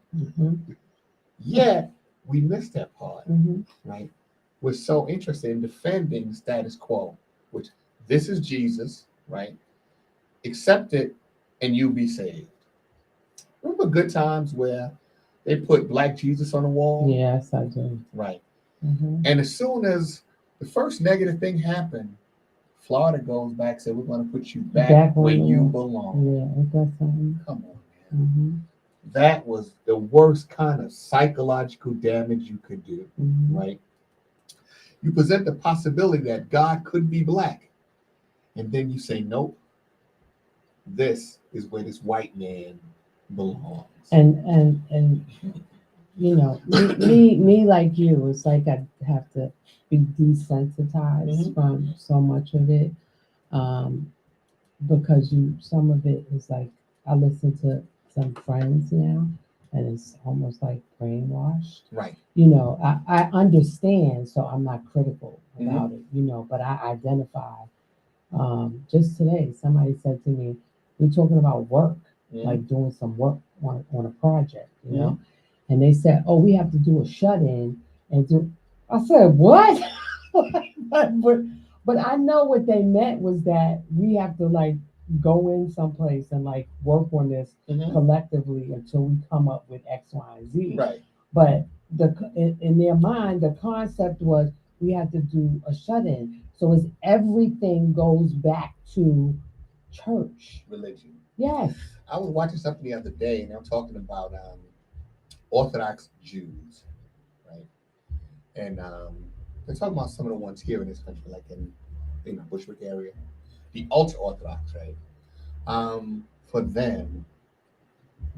Yet we missed that part, right? We're so interested in defending the status quo, which this is Jesus, right? Accept it and you'll be saved. Remember good times where they put Black Jesus on the wall? Yes, I do. Right. And as soon as the first negative thing happened, Florida goes back and said, we're going to put you back where you belong. Yeah, ain't that something? Come on, man. That was the worst kind of psychological damage you could do, right? You present the possibility that God could be black, and then you say, nope, this is where this white man belongs. And you know, me like you, it's like I have to be desensitized from so much of it, because some of it is like I listen to some friends now, and it's almost like brainwashed. Right. You know, I understand, so I'm not critical about it. You know, but I identify. Just today, somebody said to me, "We're talking about work, like doing some work on a project, you know." And they said, "Oh, we have to do a shut-in and do." I said, "What? But I know what they meant was that we have to like go in someplace and like work on this Mhm. collectively until we come up with X, Y, and Z. Right. But in their mind, the concept was we have to do a shut-in. So it's everything goes back to church. Religion. Yes. I was watching something the other day, and I'm talking about Orthodox Jews, right? And they're talking about some of the ones here in this country, like in Bushwick area, the ultra Orthodox, right? For them,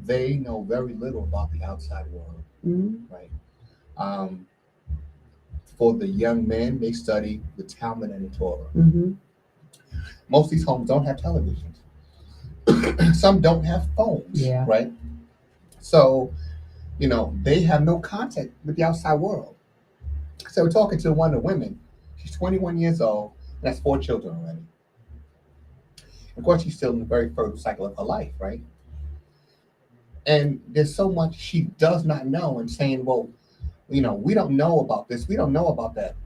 they know very little about the outside world, Mm-hmm. right? For the young men, they study the Talmud and the Torah. Mm-hmm. Most of these homes don't have televisions. Some don't have phones, Yeah. right? So, they have no contact with the outside world. So we're talking to one of the women. She's 21 years old and has 4 children already. Of course, she's still in the very fertile cycle of her life, right? And there's so much she does not know, and saying, well, we don't know about this, we don't know about that.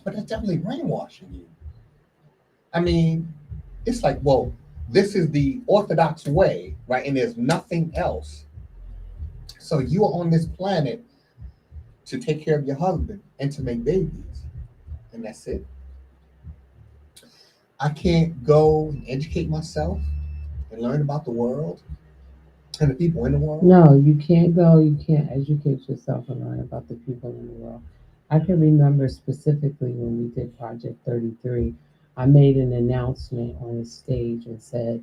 But that's definitely brainwashing you. I mean, it's like, well, this is the Orthodox way, right? And there's nothing else. So you are on this planet to take care of your husband and to make babies. And that's it. I can't go and educate myself and learn about the world and the people in the world. No, you can't go. You can't educate yourself and learn about the people in the world. I can remember specifically when we did Project 33, I made an announcement on the stage and said,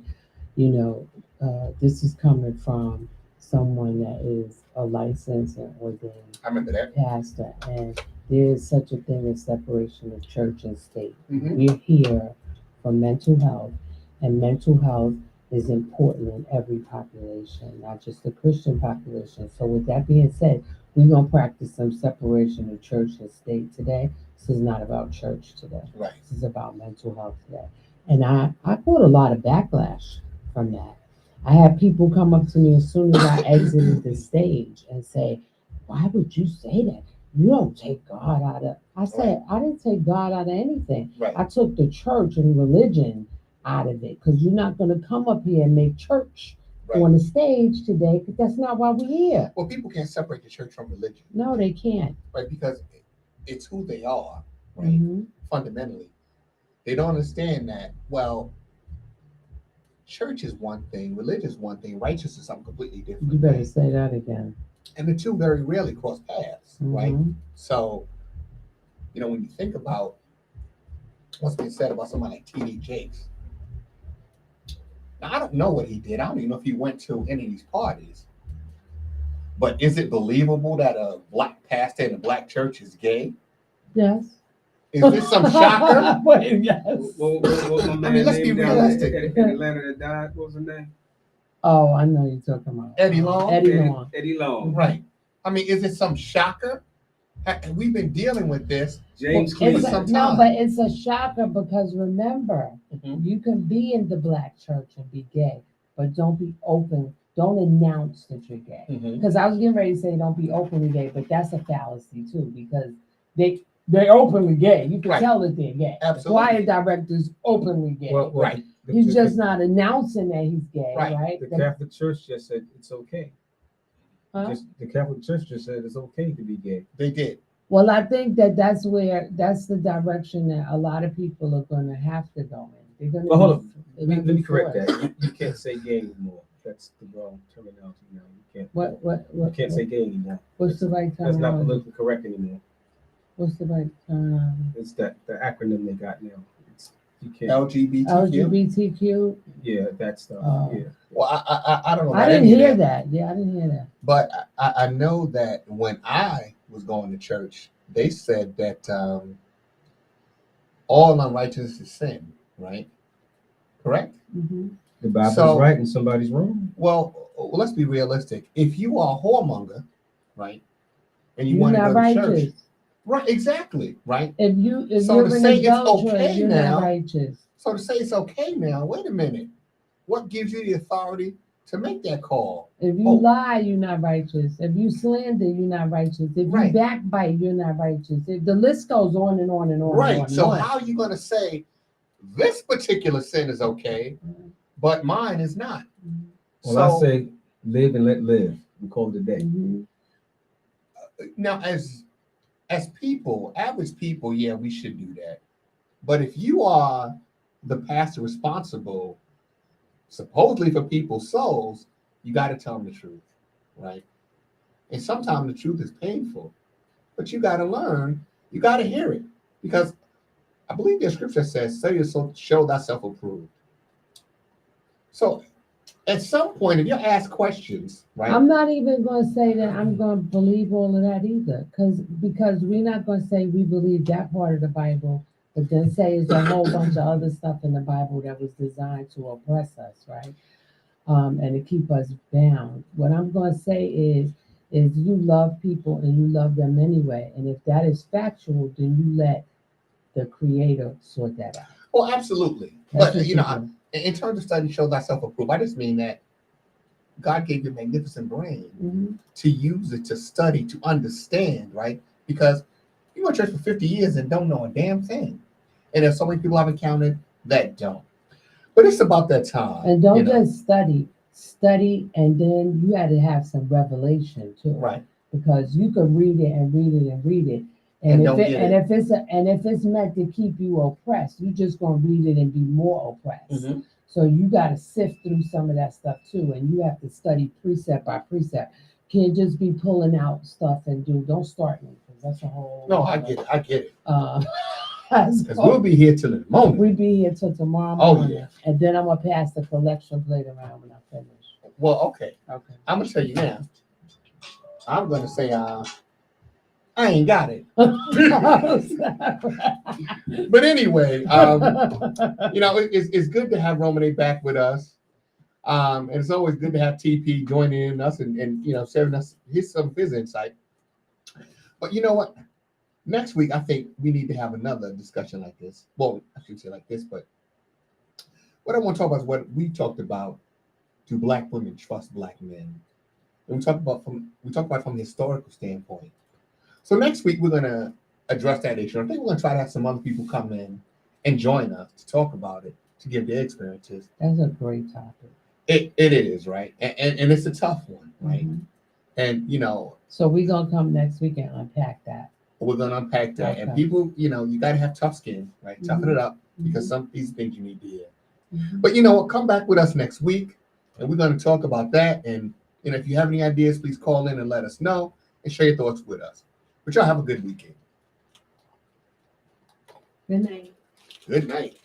this is coming from someone that is a licensed and ordained I remember that. pastor, and there is such a thing as separation of church and state. Mm-hmm. We're here for mental health, and mental health is important in every population, not just the Christian population. So with that being said, we're going to practice some separation of church and state today. This is not about church today. Right. This is about mental health today. And I caught a lot of backlash from that. I had people come up to me as soon as I exited the stage and say, why would you say that? You don't take God out of... I said, I didn't take God out of anything. Right. I took the church and religion out of it, because you're not going to come up here and make church on the stage today, because that's not why we're here. Well, people can't separate the church from religion. No, they can't. Right, because it's who they are, right? Mm-hmm. Fundamentally. They don't understand that, well, church is one thing, religion is one thing, righteous is something completely different. You better say that again. And the two very rarely cross paths, right? Mm-hmm. So, when you think about what's been said about somebody like T.D. Jakes, now, I don't know what he did. I don't even know if he went to any of these parties. But is it believable that a black pastor in a black church is gay? Yes. Is this some shocker? Wait, yes. What my man let's be named down realistic. in Atlanta that died? What was his name? Oh, I know you're talking about Eddie Long? Eddie Long. Eddie Long. Right. I mean, is it some shocker? And we've been dealing with this. James for Cleveland. some No, time. but it's a shocker, because remember, Mhm. you can be in the black church and be gay, but don't be open. Don't announce that you're gay. Mhm. Because I was getting ready to say don't be openly gay, but that's a fallacy too, because they're openly gay. You can Right. tell that they're gay. Absolutely. The choir director's openly gay. Right. He's just not announcing that he's gay, Right. right? The Catholic Church just said it's okay. Huh? The Catholic Church just said it's okay to be gay. They did. Well, I think that's the direction that a lot of people are going to have to go in. They're going Well, hold to. Let me correct that. You can't say gay anymore. That's the wrong terminology now. You can't. You can't say gay anymore. What's the right That's not terminology? politically correct anymore. What's the right terminology? It's the acronym they got now. You can't. LGBTQ. LGBTQ. Yeah, that stuff. Oh. Yeah. Well, I don't know. I about didn't any of hear that. Yeah, I didn't hear that. But I know that when I was going to church, they said that all unrighteousness is sin, right? Correct? Mm-hmm. The Bible's So- right and somebody's wrong. Well, let's be realistic. If you are a whoremonger, right, and you You're want to not go to righteous. church, right? Exactly, right. If So you're to an say it's adulterer, okay you're now- not righteous. So to say it's okay now, wait a minute. What gives you the authority to make that call. If you lie, you're not righteous. If you slander, you're not righteous. If Right. you backbite, you're not righteous. The list goes on and on and on. Right. And on So and on. how are you going to say this particular sin is okay, but mine is not? Well, I say live and let live. We call it a day. Mm-hmm. Now, as people, average people, yeah, we should do that. But if you are the pastor responsible, supposedly for people's souls, you got to tell them the truth, right? And sometimes the truth is painful, but you got to learn, you got to hear it, because I believe the scripture says, "Study to show thyself approved." So at some point, if you're asked questions, right? I'm not even going to say that I'm going to believe all of that either, because we're not going to say we believe that part of the Bible, but then say it's a whole bunch of other stuff in the Bible that was designed to oppress us, right? And to keep us bound. What I'm going to say is you love people and you love them anyway. And if that is factual, then you let the Creator sort that out. Well, absolutely. That's But, what you you know, do. in terms of study, show thyself approved, I just mean that God gave you a magnificent brain Mm-hmm. to use it to study, to understand, right? Because you go to church for 50 years and don't know a damn thing. And there's so many people I've encountered that don't. But it's about that time. And don't just study, and then you had to have some revelation too. Right. Because you could read it and read it and read it. And if it's meant to keep you oppressed, you're just gonna read it and be more oppressed. Mm-hmm. So you gotta sift through some of that stuff too, and you have to study precept by precept. Can't just be pulling out stuff and don't start me, because that's a whole. No, I get it. Because Because we'll be here till the moment. we'll be here till tomorrow morning. Yeah. And then I'm gonna pass the collection plate around when I finish. Well, okay. Okay. I'm gonna tell you now. I'm gonna say I ain't got it. But anyway, you know, it's good to have Romane back with us. And it's always good to have TP joining in us and you know, sharing us some of his insight. But you know what? Next week, I think we need to have another discussion like this. Well, I shouldn't say like this, but what I want to talk about is what we talked about. Do Black women trust Black men? And we talk about from the historical standpoint. So next week we're gonna address that issue. I think we're gonna try to have some other people come in and join us to talk about it, to give their experiences. That's a great topic. It is, right? And it's a tough one, right? Mm-hmm. And you know, so we're gonna come next week and unpack that. we're gonna unpack that. Okay. And people, you know, you gotta have tough skin, right? Mhm. Toughen it up, because some of these things you need to hear. Mm-hmm. But you know what? Come back with us next week, and we're gonna talk about that. And you know, if you have any ideas, please call in and let us know and share your thoughts with us. But y'all have a good weekend. Good night. Good night.